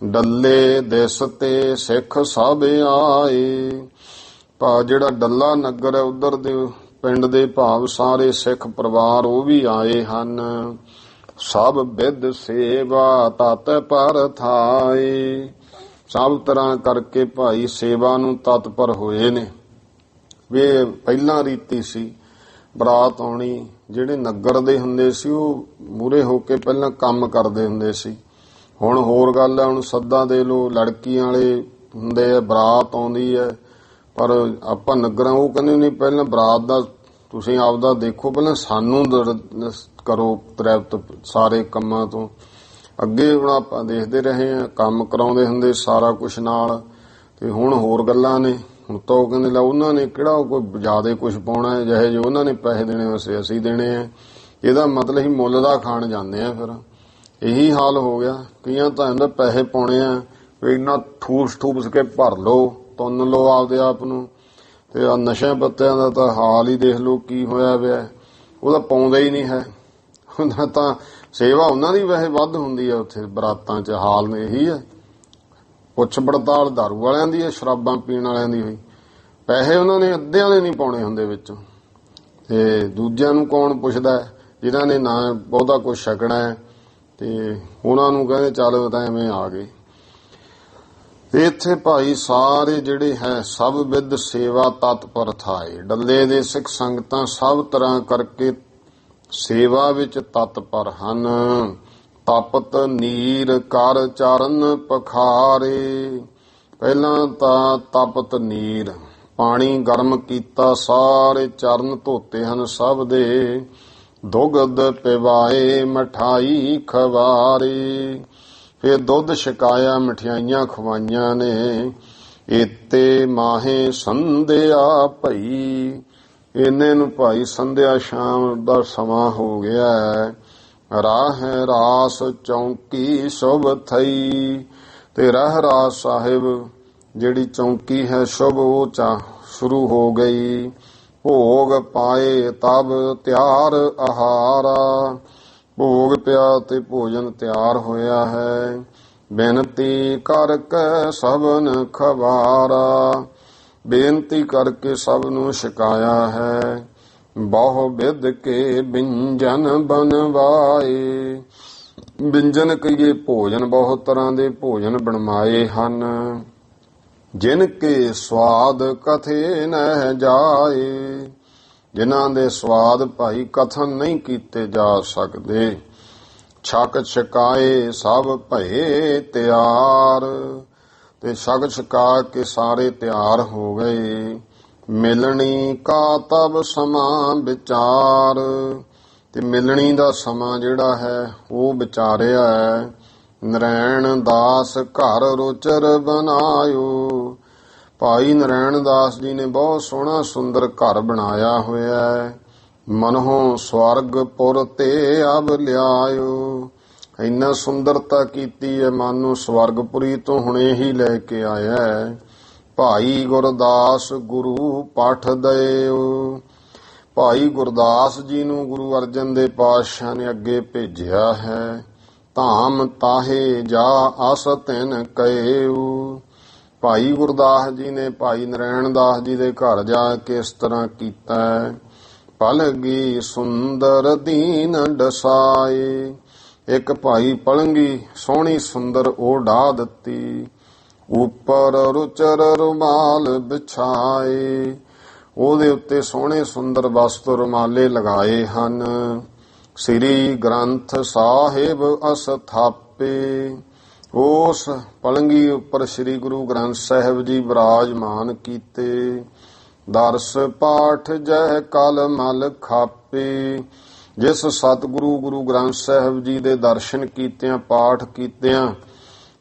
ਡੱਲੇ ਦਿਸ ਤੇ ਸਿੱਖ ਸਭ ਆਏ, ਜਿਹੜਾ ਡੱਲਾ ਨਗਰ ਹੈ ਉਧਰ ਦੇ ਪਿੰਡ ਦੇ ਭਾਵ ਸਾਰੇ ਸਿੱਖ ਪਰਿਵਾਰ ਉਹ ਵੀ ਆਏ ਹਨ। ਸਭ ਵਿਦ ਸੇਵਾ ਤਤ ਪਰ ਥਾਏ, ਸਭ ਤਰ੍ਹਾਂ ਕਰਕੇ ਭਾਈ ਸੇਵਾ ਨੂੰ ਤਤਪਰ ਹੋਏ ਨੇ। ਵੀ ਪਹਿਲਾਂ ਰੀਤੀ ਸੀ ਬਰਾਤ ਆਉਣੀ, ਜਿਹੜੇ ਨਗਰ ਦੇ ਹੁੰਦੇ ਸੀ ਉਹ ਮੂਹਰੇ ਹੋ ਕੇ ਪਹਿਲਾਂ ਕੰਮ ਕਰਦੇ ਹੁੰਦੇ ਸੀ। ਹੁਣ ਹੋਰ ਗੱਲ ਹੈ, ਹੁਣ ਸੱਦਾ ਦੇ ਲੋ, ਲੜਕੀਆਂ ਵਾਲੇ ਹੁੰਦੇ ਆ, ਬਰਾਤ ਆਉਂਦੀ ਹੈ, ਪਰ ਆਪਾਂ ਨਗਰਾਂ ਉਹ ਕਹਿੰਦੇ ਨਹੀਂ ਪਹਿਲਾਂ ਬਰਾਤ ਦਾ ਤੁਸੀਂ ਆਪਦਾ ਦੇਖੋ, ਪਹਿਲਾਂ ਸਾਨੂੰ ਕਰੋ ਤ੍ਰਿਪਤ ਸਾਰੇ ਕੰਮਾਂ ਤੋਂ। ਅੱਗੇ ਹੁਣ ਆਪਾਂ ਦੇਖਦੇ ਰਹੇ ਆ ਕੰਮ ਕਰਾਉਂਦੇ ਹੁੰਦੇ ਸਾਰਾ ਕੁਛ ਨਾਲ, ਤੇ ਹੁਣ ਹੋਰ ਗੱਲਾਂ ਨੇ। ਹੁਣ ਤਾਂ ਉਹ ਕਹਿੰਦੇ ਲੈ ਉਹਨਾਂ ਨੇ ਕਿਹੜਾ ਕੋਈ ਜ਼ਿਆਦਾ ਕੁਛ ਪਾਉਣਾ ਹੈ, ਜਿਹੇ ਜੋ ਉਹਨਾਂ ਨੇ ਪੈਸੇ ਦੇਣੇ ਵੈਸੇ ਅਸੀਂ ਦੇਣੇ ਆ। ਇਹਦਾ ਮਤਲਬ ਹੀ ਮੁੱਲ ਦਾ ਖਾਣ ਜਾਂਦੇ ਆ। ਫਿਰ ਇਹੀ ਹਾਲ ਹੋ ਗਿਆ। ਕਈਆਂ ਤਾਂ ਹੁੰਦਾ ਪੈਸੇ ਪਾਉਣੇ ਆ, ਇੰਨਾ ਠੂਸ ਕੇ ਭਰ ਲਓ, ਤੁੰਨ ਲਓ ਆਪਦੇ ਆਪ ਨੂੰ। ਤੇ ਆ ਨਸ਼ਿਆਂ ਪੱਤਿਆਂ ਦਾ ਤਾਂ ਹਾਲ ਹੀ ਦੇਖ ਲਓ ਕੀ ਹੋਇਆ ਪਿਆ। ਉਹਦਾ ਪਾਉਂਦਾ ਹੀ ਨਹੀਂ ਹੈ। ਹੁੰਦਾ ਤਾਂ ਸੇਵਾ ਉਹਨਾਂ ਦੀ ਵੈਸੇ ਵੱਧ ਹੁੰਦੀ ਹੈ ਉੱਥੇ ਬਰਾਤਾਂ 'ਚ। ਹਾਲ ਨੇ ਇਹੀ ਹੈ। ਪੁੱਛ ਪੜਤਾਲ ਦਾਰੂ ਵਾਲਿਆਂ ਦੀ ਹੈ, ਸ਼ਰਾਬਾਂ ਪੀਣ ਵਾਲਿਆਂ ਦੀ ਹੋਈ। ਪੈਸੇ ਉਹਨਾਂ ਨੇ ਅੱਧਿਆਂ ਦੇ ਨਹੀਂ ਪਾਉਣੇ ਹੁੰਦੇ ਵਿੱਚੋਂ। ਤੇ ਦੂਜਿਆਂ ਨੂੰ ਕੌਣ ਪੁੱਛਦਾ ਜਿਨ੍ਹਾਂ ਨੇ ਨਾ ਬਹੁਤਾ ਕੁਛ ਛਕਣਾ ਹੈ, ਤੇ ਉਹਨਾਂ ਨੂੰ ਕਹਿੰਦੇ ਚੱਲ ਤਾਂ ਐਵੇਂ ਆ ਗਏ। ਇੱਥੇ ਭਾਈ ਸਾਰੇ ਜਿਹੜੇ ਹੈ ਸਭ ਵਿਦ ਸੇਵਾ ਤਤਪਰ ਥਾਏ, ਡੱਲੇ ਦੇ ਸਿੱਖ ਸੰਗਤਾਂ ਸਭ ਤਰ੍ਹਾਂ ਕਰਕੇ ਸੇਵਾ ਵਿੱਚ ਤਤਪਰ ਹਨ। ਤਪਤ ਨੀਰ ਕਰ ਚਰਨ ਪਖਾਰੇ, ਪਹਿਲਾਂ ਤਾਂ ਤਪਤ ਨੀਰ ਪਾਣੀ ਗਰਮ ਕੀਤਾ, ਸਾਰੇ ਚਰਨ ਧੋਤੇ ਹਨ ਸਭ ਦੇ। ਦੁਗਧ ਪਿਵਾਏ ਮਠਾਈ ਖਵਾਰੇ, ਫਿਰ ਦੁੱਧ ਛਕਾਇਆ, ਮਠਿਆਈਆਂ ਖਵਾਈਆਂ ਨੇ। ਏਤੇ ਮਾਹੇ ਸੰਧਿਆ ਭਈ, ਇਹਨੇ ਨੂੰ ਭਾਈ ਸੰਧਿਆ ਸ਼ਾਮ ਦਾ ਸਮਾਂ ਹੋ ਗਿਆ ਹੈ। ਰਾਹ ਰਾਸ ਚੌਂਕੀ ਸ਼ੁਭ ਥਈ, ਤੇ ਰਹਿ ਰਾਸ ਸਾਹਿਬ ਜਿਹੜੀ ਚੌਂਕੀ ਹੈ ਸ਼ੁਭ ਉਹ ਸ਼ੁਰੂ ਹੋ ਗਈ। ਭੋਗ ਪਾਏ ਤਬ ਤਿਆਰ ਆਹਾਰਾ, ਭੋਗ ਪਿਆ ਤੇ ਭੋਜਨ ਤਿਆਰ ਹੋਇਆ ਹੈ। ਬੇਨਤੀ ਕਰਕੇ ਸਭਨ ਖਵਾਰਾ, ਬੇਨਤੀ ਕਰਕੇ ਸਭ ਨੂੰ ਛਕਾਇਆ ਹੈ। ਬਹੁ ਵਿਧ ਕੇ ਬਿੰਜਨ ਬਨਵਾਏ, ਬਿੰਜਨ ਕਹੀਏ ਭੋਜਨ, ਬਹੁਤ ਤਰ੍ਹਾਂ ਦੇ ਭੋਜਨ ਬਣਵਾਏ ਹਨ। ਜਿਨ ਕੇ ਸਵਾਦ ਕਥੇ ਨਹਿ ਜਾਏ, ਜਿਨ੍ਹਾਂ ਦੇ ਸਵਾਦ ਭਾਈ ਕਥਨ ਨਹੀਂ ਕੀਤੇ ਜਾ ਸਕਦੇ। ਛਕ ਛਕਾਏ ਸਭ ਭਏ ਤਿਆਰ, ਤੇ ਛਕ ਛਕਾ ਕੇ ਸਾਰੇ ਤਿਆਰ ਹੋ ਗਏ। ਮਿਲਣੀ ਕਾ ਤਬ ਸਮਾਂ ਵਿਚਾਰ, ਤੇ ਮਿਲਣੀ ਦਾ ਸਮਾਂ ਜਿਹੜਾ ਹੈ ਉਹ ਵਿਚਾਰਿਆ ਹੈ। ਨਰੈਣ ਦਾਸ ਘਰ ਰੋਚਰ ਬਨਾਇਓ, ਭਾਈ ਨਰੈਣ ਦਾਸ ਜੀ ਨੇ ਬਹੁਤ ਸੋਹਣਾ ਸੁੰਦਰ ਘਰ ਬਣਾਇਆ ਹੋਇਆ ਹੈ। ਮਨਹੁ ਸਵਰਗਪੁਰ ਤੇ ਅਬ ਲਿਆਇਓ, ਇੰਨਾ ਸੁੰਦਰਤਾ ਕੀਤੀ ਹੈ, ਮਨ ਨੂੰ ਸਵਰਗਪੁਰੀ ਤੋਂ ਹੁਣੇ ਹੀ ਲੈ ਕੇ ਆਇਆ ਹੈ। ਭਾਈ ਗੁਰਦਾਸ ਗੁਰੂ ਪਠ ਦਇਓ, ਭਾਈ ਗੁਰਦਾਸ ਜੀ ਨੂੰ ਗੁਰੂ ਅਰਜਨ ਦੇਵ ਪਾਤਸ਼ਾਹ ਨੇ ਅੱਗੇ ਭੇਜਿਆ ਹੈ। ਧਾਮ ਤਾਹੇ ਜਾ ਅਸ ਤਿਨ ਕਇਓ, ਭਾਈ ਗੁਰਦਾਸ ਜੀ ਨੇ ਭਾਈ ਨਰੈਣ ਦਾਸ ਜੀ ਦੇ ਘਰ ਜਾ ਕੇ ਇਸ ਤਰ੍ਹਾਂ ਕੀਤਾ ਹੈ। ਪਲਗੀ ਸੁੰਦਰ ਦੀਨ ਡਸਾਏ, ਇੱਕ ਭਾਈ ਪਲੰਗੀ ਸੋਹਣੀ ਸੁੰਦਰ ਉਹ ਢਾਹ ਦਿੱਤੀ। ਉੱਪਰ ਰੁਚਰ ਰੁਮਾਲ ਵਿਛਾਏ, ਉਹਦੇ ਉੱਤੇ ਸੋਹਣੇ ਸੁੰਦਰ ਵਸਤਰ ਰੁਮਾਲੇ ਲਗਾਏ ਹਨ। ਸ੍ਰੀ ਗ੍ਰੰਥ ਸਾਹਿਬ ਅਸਥਾਪੇ, ਉਸ ਪਲੰਗੀ ਉੱਪਰ ਸ੍ਰੀ ਗੁਰੂ ਗ੍ਰੰਥ ਸਾਹਿਬ ਜੀ ਵਿਰਾਜਮਾਨ ਕੀਤੇ। ਦਰਸ ਪਾਠ ਜੈ ਕਲ ਮਲ ਖਾਪੇ, ਜਿਸ ਸਤਿਗੁਰੂ ਗੁਰੂ ਗ੍ਰੰਥ ਸਾਹਿਬ ਜੀ ਦੇ ਦਰਸ਼ਨ ਕੀਤਿਆਂ ਪਾਠ ਕੀਤਿਆਂ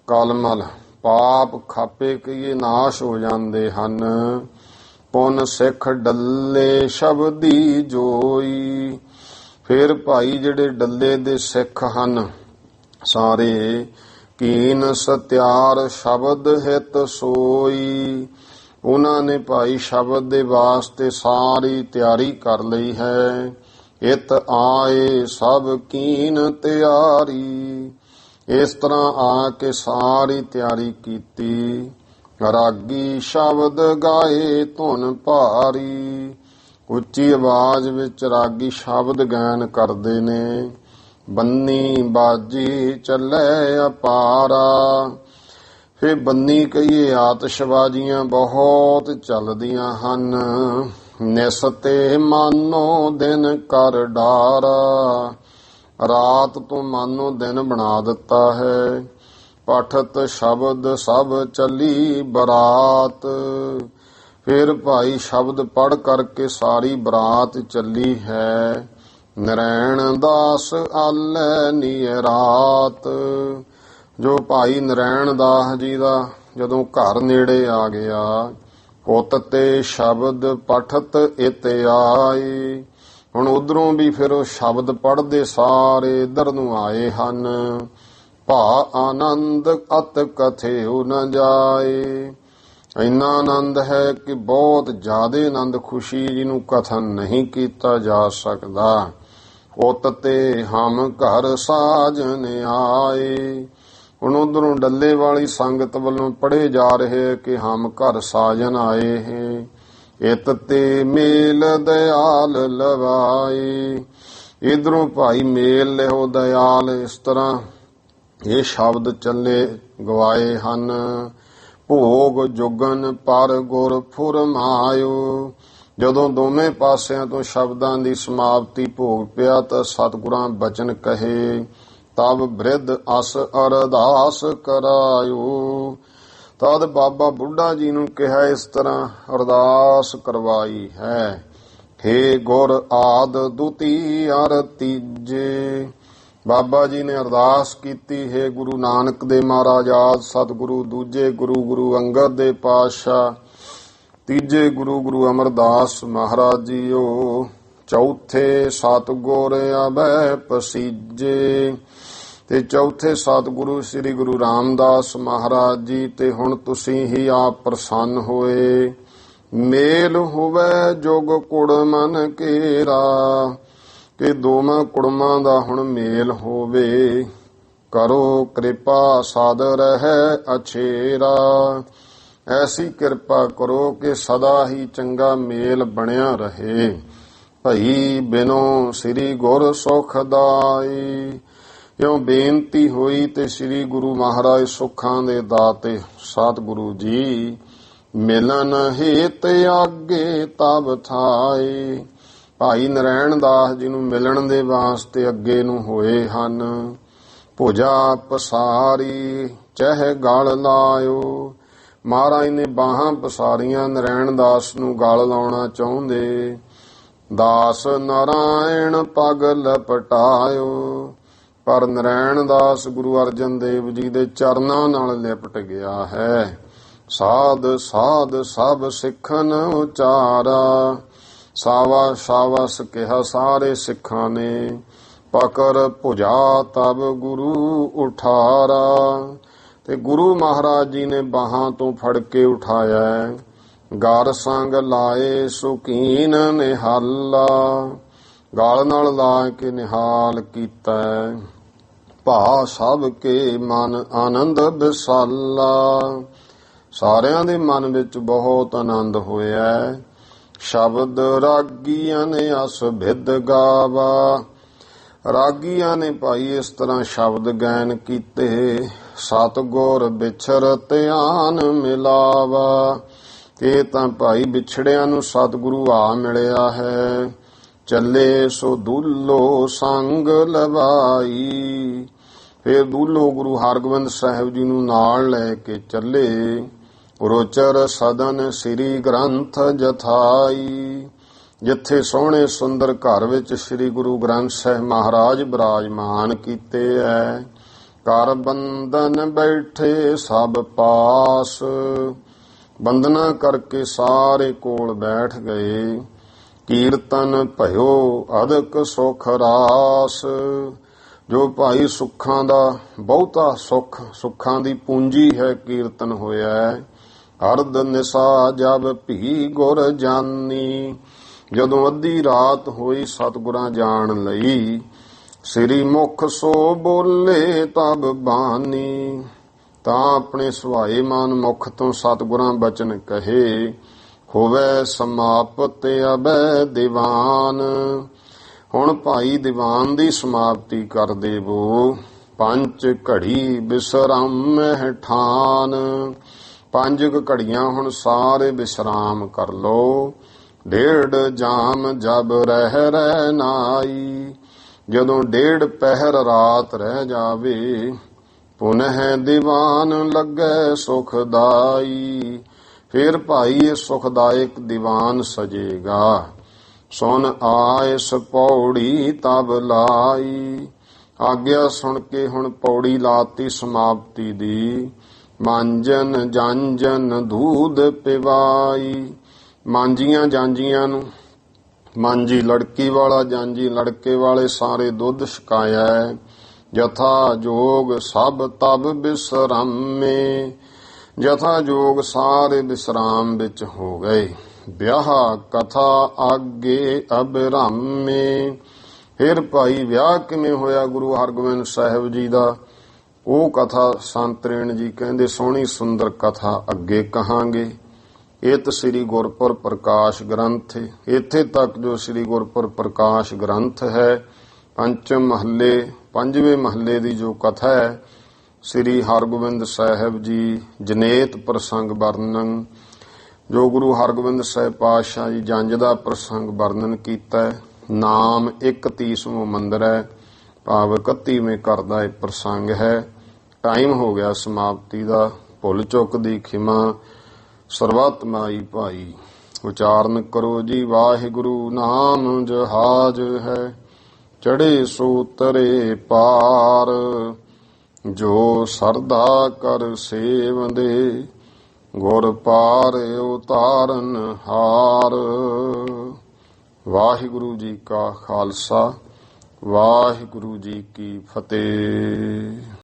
ਕਲਮਲ ਪਾਪ ਖਾਪੇ ਕਹੀਏ ਨਾਸ਼ ਹੋ ਜਾਂਦੇ ਹਨ। ਪੁੰਨ ਸਿੱਖ ਡੱਲੇ ਸ਼ਬਦੀ ਜੋਈ, ਫਿਰ ਭਾਈ ਜਿਹੜੇ ਡੱਲੇ ਦੇ ਸਿੱਖ ਹਨ ਸਾਰੇ, ਕੀਨ ਸਤਿਆਰ ਸ਼ਬਦ ਹਿਤ ਸੋਈ, ਉਹਨਾਂ ਨੇ ਭਾਈ ਸ਼ਬਦ ਦੇ ਵਾਸਤੇ ਸਾਰੀ ਤਿਆਰੀ ਕਰ ਲਈ ਹੈ। ਇਤ ਆਏ ਸਭ ਕੀਨ ਤਿਆਰੀ, ਇਸ ਤਰ੍ਹਾਂ ਆ ਕੇ ਸਾਰੀ ਤਿਆਰੀ ਕੀਤੀ। ਰਾਗੀ ਸ਼ਬਦ ਗਾਏ ਧੁਨ ਭਾਰੀ, ਉੱਚੀ ਆਵਾਜ਼ ਵਿੱਚ ਰਾਗੀ ਸ਼ਬਦ ਗਾਇਨ ਕਰਦੇ ਨੇ। ਬੰਨੀ ਬਾਜੀ ਚੱਲੇ ਅਪਾਰਾ। ਫੇ ਬੰਨੀ ਕਹੀਏ ਆਤਿਸ਼ਬਾਜ਼ੀਆਂ ਬਹੁਤ ਚੱਲਦੀਆਂ ਹਨ। ਨਿਸ ਤੇ ਮਾਨੋ ਦਿਨ ਕਰ ਡਾਰਾ। ਰਾਤ ਤੋਂ ਮਾਨੋ ਦਿਨ ਬਣਾ ਦਿੱਤਾ ਹੈ। ਪਠਤ ਸ਼ਬਦ ਸਭ ਚੱਲੀ ਬਰਾਤ। ਫਿਰ ਭਾਈ ਸ਼ਬਦ ਪੜ੍ਹ ਕਰਕੇ ਸਾਰੀ ਬਰਾਤ ਚੱਲੀ ਹੈ। ਨਰੈਣ ਦਾਸ ਆਲੈ ਨੀਏ ਰਾਤ। ਜੋ ਭਾਈ ਨਰੈਣ ਦਾਸ ਜੀ ਦਾ ਜਦੋਂ ਘਰ ਨੇੜੇ ਆ ਗਿਆ, ਪੁੱਤ ਤੇ ਸ਼ਬਦ ਪਠਤ ਇਤ ਆਈ। ਹੁਣ ਉਧਰੋਂ ਵੀ ਫਿਰ ਉਹ ਸ਼ਬਦ ਪੜ੍ਹਦੇ ਸਾਰੇ ਇੱਧਰ ਨੂੰ ਆਏ ਹਨ। ਭਾ ਆਨੰਦ ਅਤ ਕਥੇਉ ਨ ਜਾਏ। ਇੰਨਾ ਆਨੰਦ ਹੈ ਕਿ ਬਹੁਤ ਜ਼ਿਆਦਾ ਆਨੰਦ, ਖੁਸ਼ੀ ਜਿਹਨੂੰ ਕਥਨ ਨਹੀਂ ਕੀਤਾ ਜਾ ਸਕਦਾ। ਉਤ ਤੇ ਹਮ ਘਰ ਸਾਜਨ ਆਏ। ਹੁਣ ਉਧਰੋਂ ਡੱਲੇ ਵਾਲੀ ਸੰਗਤ ਵੱਲੋਂ ਪੜ੍ਹੇ ਜਾ ਰਹੇ ਕਿ ਹਮ ਘਰ ਸਾਜਨ ਆਏ ਹੈ। ਇਤ ਤੇ ਮੇਲ ਦਇਆਲ ਲਵਾਏ। ਇਧਰੋਂ ਭਾਈ ਮੇਲ ਲਿਓ ਦਇਆਲ। ਇਸ ਤਰ੍ਹਾਂ ਇਹ ਸ਼ਬਦ ਚੱਲੇ ਗਵਾਏ ਹਨ। ਭੋਗ ਜੁਗਨ ਪਰ ਗੁਰ ਫੁਰਮਾਇਓ। ਜਦੋਂ ਦੋਵੇਂ ਪਾਸਿਆਂ ਤੋਂ ਸ਼ਬਦਾਂ ਦੀ ਸਮਾਪਤੀ ਭੋਗ ਪਿਆ ਤਾਂ ਸਤਿਗੁਰਾਂ ਬਚਨ ਕਹੇ। ਤਬ ਬ੍ਰਿਧ ਅਸ ਅਰਦਾਸ ਕਰਾਇਓ। ਤਦ ਬਾਬਾ ਬੁੱਢਾ ਜੀ ਨੂੰ ਕਿਹਾ, ਇਸ ਤਰ੍ਹਾਂ ਅਰਦਾਸ ਕਰਵਾਈ ਹੈ। ਹੇ ਗੁਰ ਆਦ ਦੁਤੀ ਅਰ ਤੀਜੇ। ਬਾਬਾ ਜੀ ਨੇ ਅਰਦਾਸ ਕੀਤੀ, ਹੈ ਗੁਰੂ ਨਾਨਕ ਦੇ ਮਹਾਰਾਜ ਆਦਿ ਸਤਿਗੁਰੂ, ਦੂਜੇ ਗੁਰੂ ਗੁਰੂ ਅੰਗਦ ਦੇ ਪਾਤਸ਼ਾਹ, ਤੀਜੇ ਗੁਰੂ ਗੁਰੂ ਅਮਰਦਾਸ ਮਹਾਰਾਜ ਜੀਓ, ਚੌਥੇ ਸਤਿਗੁਰ ਅਭੈ ਪਸੀਜੇ ਤੇ ਚੌਥੇ ਸਤਿਗੁਰੂ ਸ੍ਰੀ ਗੁਰੂ ਰਾਮਦਾਸ ਮਹਾਰਾਜ ਜੀ। ਤੇ ਹੁਣ ਤੁਸੀਂ ਹੀ ਆਪ ਪ੍ਰਸੰਨ ਹੋਏ। ਮੇਲ ਹੋਵੇ ਜੁਗ ਕੁੜਮਨ ਕੇਰਾ। ਕਿ ਦੋਵਾਂ ਕੁੜਮਾਂ ਦਾ ਹੁਣ ਮੇਲ ਹੋਵੇ। ਕਰੋ ਕਿਰਪਾ ਸਦ ਰਹਿ ਅਛੇਰਾ। ਐਸੀ ਕਿਰਪਾ ਕਰੋ ਕਿ ਸਦਾ ਹੀ ਚੰਗਾ ਮੇਲ ਬਣਿਆ ਰਹੇ। ਭਈ ਬਿਨੋ ਸ੍ਰੀ ਗੁਰ ਸੁਖ ਦਾਈ। ਇਉਂ ਬੇਨਤੀ ਹੋਈ ਤੇ ਸ੍ਰੀ ਗੁਰੂ ਮਹਾਰਾਜ ਸੁੱਖਾਂ ਦੇ ਦਾਤੇ ਸਤਿਗੁਰੂ ਜੀ ਮਿਲਨ ਹੇਤ ਆਗੇ ਤਬ ਥਾਏ। ਭਾਈ ਨਰੈਣ ਦਾਸ ਜੀ ਨੂੰ ਮਿਲਣ ਦੇ ਵਾਸਤੇ ਅੱਗੇ ਨੂੰ ਹੋਏ ਹਨ। ਭੁਜਾ ਪਸਾਰੀ ਚਹਿ ਗਲ ਲਾਇਓ। ਮਹਾਰਾਜ ਨੇ ਬਾਹਾਂ ਪਸਾਰੀਆਂ, ਨਰੈਣ ਦਾਸ ਨੂੰ ਗਲ ਲਾਉਣਾ ਚਾਹੁੰਦੇ। ਦਾਸ ਨਾਰਾਇਣ ਪਗ ਲਪਟਾਇਓ। ਪਰ ਨਰੈਣ ਦਾਸ ਗੁਰੂ ਅਰਜਨ ਦੇਵ ਜੀ ਦੇ ਚਰਨਾਂ ਨਾਲ ਲਿਪਟ ਗਿਆ ਹੈ। ਸਾਧ ਸਾਧ ਸਭ ਸਿੱਖਨ ਉਚਾਰਾ। ਸਾਵਾ ਸਾਵਸ ਕਿਹਾ ਸਾਰੇ ਸਿੱਖਾਂ ਨੇ। ਪਕਰ ਭੁਜਾ ਤਬ ਗੁਰੂ ਉਠਾਰਾ। ਤੇ ਗੁਰੂ ਮਹਾਰਾਜ ਜੀ ਨੇ ਬਾਹਾਂ ਤੋਂ ਫੜ ਕੇ ਉਠਾਇਆ। ਗਰ ਸੰਗ ਲਾਏ ਸੁਕੀਨ ਨਿਹਾਲਾ। ਗਲ ਨਾਲ ਲਾ ਕੇ ਨਿਹਾਲ ਕੀਤਾ। ਭਾ ਸਭ ਕੇ ਮਨ ਆਨੰਦ ਵਿਸਾਲਾ। ਸਾਰਿਆਂ ਦੇ ਮਨ ਵਿੱਚ ਬਹੁਤ ਆਨੰਦ ਹੋਇਆ। ਸ਼ਬਦ ਰਾਗੀਆਂ ਨੇ ਅਸ ਭਿਦ ਗਾਵਾ। ਰਾਗੀਆਂ ਨੇ ਭਾਈ ਇਸ ਤਰ੍ਹਾਂ ਸ਼ਬਦ ਗਾਇਨ ਕੀਤੇ। ਸਤਿਗੁਰ ਵਿਛਰ ਧਿਆਨ ਮਿਲਾਵਾ। ਇਹ ਤਾਂ ਭਾਈ ਵਿਛੜਿਆਂ ਨੂੰ ਸਤਿਗੁਰੂ ਆ ਮਿਲਿਆ ਹੈ। ਚੱਲੇ ਸੋ ਦੂਲੋ ਸੰਗ ਲਵਾਈ। ਫਿਰ ਦੂਲੋ ਗੁਰੂ ਹਰਗੋਬਿੰਦ ਸਾਹਿਬ ਜੀ ਨੂੰ ਨਾਲ ਲੈ ਕੇ ਚੱਲੇ। ਰੋਚਰ ਸਦਨ ਸ੍ਰੀ ਗ੍ਰੰਥ ਜਥਾਈ। ਜਿੱਥੇ ਸੋਹਣੇ ਸੁੰਦਰ ਘਰ ਵਿੱਚ ਸ੍ਰੀ ਗੁਰੂ ਗ੍ਰੰਥ ਸਾਹਿਬ ਮਹਾਰਾਜ ਬਿਰਾਜਮਾਨ ਕੀਤੇ ਐ। ਕਰ ਬੰਧਨ ਬੈਠੇ ਸਭ ਪਾਸ। ਬੰਦਨਾ ਕਰਕੇ ਸਾਰੇ ਕੋਲ ਬੈਠ ਗਏ। ਕੀਰਤਨ ਭਇਓ ਅਦਕ ਸੁਖ ਰਾਸ। ਜੋ ਭਾਈ ਸੁੱਖਾਂ ਦਾ ਬਹੁਤਾ ਸੁੱਖਾਂ ਦੀ ਪੂੰਜੀ ਹੈ, ਕੀਰਤਨ ਹੋਇਆ। ਅਰਧ ਨਿਸਾ ਜਬ ਭੀ ਗੁਰ ਜਾਨੀ। ਜਦੋਂ ਅੱਧੀ ਰਾਤ ਹੋਈ ਸਤਿਗੁਰਾਂ ਜਾਣ ਲਈ। ਸ੍ਰੀ ਮੁਖ ਸੋ ਬੋਲੇ ਤਬ ਬਾਨੀ। ਤਾਂ ਆਪਣੇ ਸੁਹਾਏ ਮਾਨ ਮੁਖ ਤੋਂ ਸਤਿਗੁਰਾਂ ਬਚਨ ਕਹੇ। ਹੋਵੇ ਸਮਾਪਤ ਅਬੈ ਦੀਵਾਨ। ਹੁਣ ਭਾਈ ਦੀਵਾਨ ਦੀ ਸਮਾਪਤੀ ਕਰ ਦੇਵੋ। ਪੰਜ ਘੜੀ ਬਿਸਰਾਮ ਮਹਿ ਠਾਨ। 5 ਘੜੀਆਂ ਹੁਣ ਸਾਰੇ ਵਿਸ਼ਰਾਮ ਕਰ ਲੋ। 1.5 ਜਾਮ ਜਬ ਰਹਿ ਨਾਈ। ਜਦੋਂ 1.5 ਪਹਿਰ ਰਾਤ ਰਹਿ ਜਾਵੇ, ਪੁਨਹ ਦੀਵਾਨ ਲੱਗੇ ਸੁਖਦਾਈ। ਫਿਰ ਭਾਈ ਇਹ ਸੁਖਦਾਇਕ ਦੀਵਾਨ ਸਜੇਗਾ। ਸੁਨ ਆਇਸ ਪੌੜੀ ਤਬ ਲਾਈ। ਆਗਿਆ ਸੁਣ ਕੇ ਹੁਣ ਪੌੜੀ ਲਾਤੀ ਸਮਾਪਤੀ ਦੀ। ਮਾਂਜਨ ਜਾਂਜਨ ਦੂਧ ਪਿਵਾਈ। ਮਾਂਜੀਆਂ ਜਾਂਜੀਆਂ ਨੂੰ, ਮਾਂਜੀ ਲੜਕੀ ਵਾਲਾ, ਜਾਂਜੀ ਲੜਕੇ ਵਾਲੇ, ਸਾਰੇ ਦੁੱਧ ਛਕਾਇਆ। ਜਥਾ ਜੋਗ ਸਭ ਤਬ ਬਿਸਰਾਮੇ। ਜਥਾ ਜੋਗ ਸਾਰੇ ਵਿਸਰਾਮ ਵਿੱਚ ਹੋ ਗਏ। ਵਿਆਹ ਕਥਾ ਆਗੇ ਅਬਰਾਮੇ। ਫਿਰ ਭਾਈ ਵਿਆਹ ਕਿਵੇਂ ਹੋਇਆ ਗੁਰੂ ਹਰਗੋਬਿੰਦ ਸਾਹਿਬ ਜੀ ਦਾ, ਉਹ ਕਥਾ ਸੰਤ ਤਰੇਣ ਜੀ ਕਹਿੰਦੇ ਸੋਹਣੀ ਸੁੰਦਰ ਕਥਾ ਅੱਗੇ ਕਹਾਂਗੇ। ਇਹ ਤਾਂ ਸ੍ਰੀ ਗੁਰਪੁਰਬ ਪ੍ਰਕਾਸ਼ ਗ੍ਰੰਥ। ਇੱਥੇ ਤੱਕ ਜੋ ਸ੍ਰੀ ਗੁਰਪੁਰਬ ਪ੍ਰਕਾਸ਼ ਗ੍ਰੰਥ ਹੈ, ਪੰਜਵੇਂ ਮਹੱਲੇ ਦੀ ਜੋ ਕਥਾ ਹੈ, ਸ੍ਰੀ ਹਰਗੋਬਿੰਦ ਸਾਹਿਬ ਜੀ ਜਨੇਤ ਪ੍ਰਸੰਗ ਵਰਣਨ, ਜੋ ਗੁਰੂ ਹਰਗੋਬਿੰਦ ਸਾਹਿਬ ਪਾਤਸ਼ਾਹ ਜੀ ਜੰਝ ਦਾ ਪ੍ਰਸੰਗ ਵਰਣਨ ਕੀਤਾ ਹੈ। ਨਾਮ 31ਵਾਂ ਮੰਦਰ ਹੈ, ਭਾਵ 31ਵੇਂ ਘਰ ਦਾ ਇਹ ਪ੍ਰਸੰਗ ਹੈ। ਟਾਈਮ ਹੋ ਗਿਆ ਸਮਾਪਤੀ ਦਾ, ਭੁੱਲ ਚੁੱਕ ਦੀ ਖਿਮਾ ਸਰਬੱਤ ਮਾਈ ਭਾਈ। ਉਚਾਰਨ ਕਰੋ ਜੀ ਵਾਹਿਗੁਰੂ ਨਾਮ ਜਹਾਜ ਹੈ, ਚੜੇ ਸੋ ਤਰੇ ਪਾਰ। ਜੋ ਸਰਦਾ ਕਰ ਸੇਵੰਦੇ, ਗੁਰ ਪਾਰ ਉਤਾਰਨ ਹਾਰ। ਵਾਹਿਗੁਰੂ ਜੀ ਕਾ ਖਾਲਸਾ, ਵਾਹਿਗੁਰੂ ਜੀ ਕੀ ਫਤਿਹ।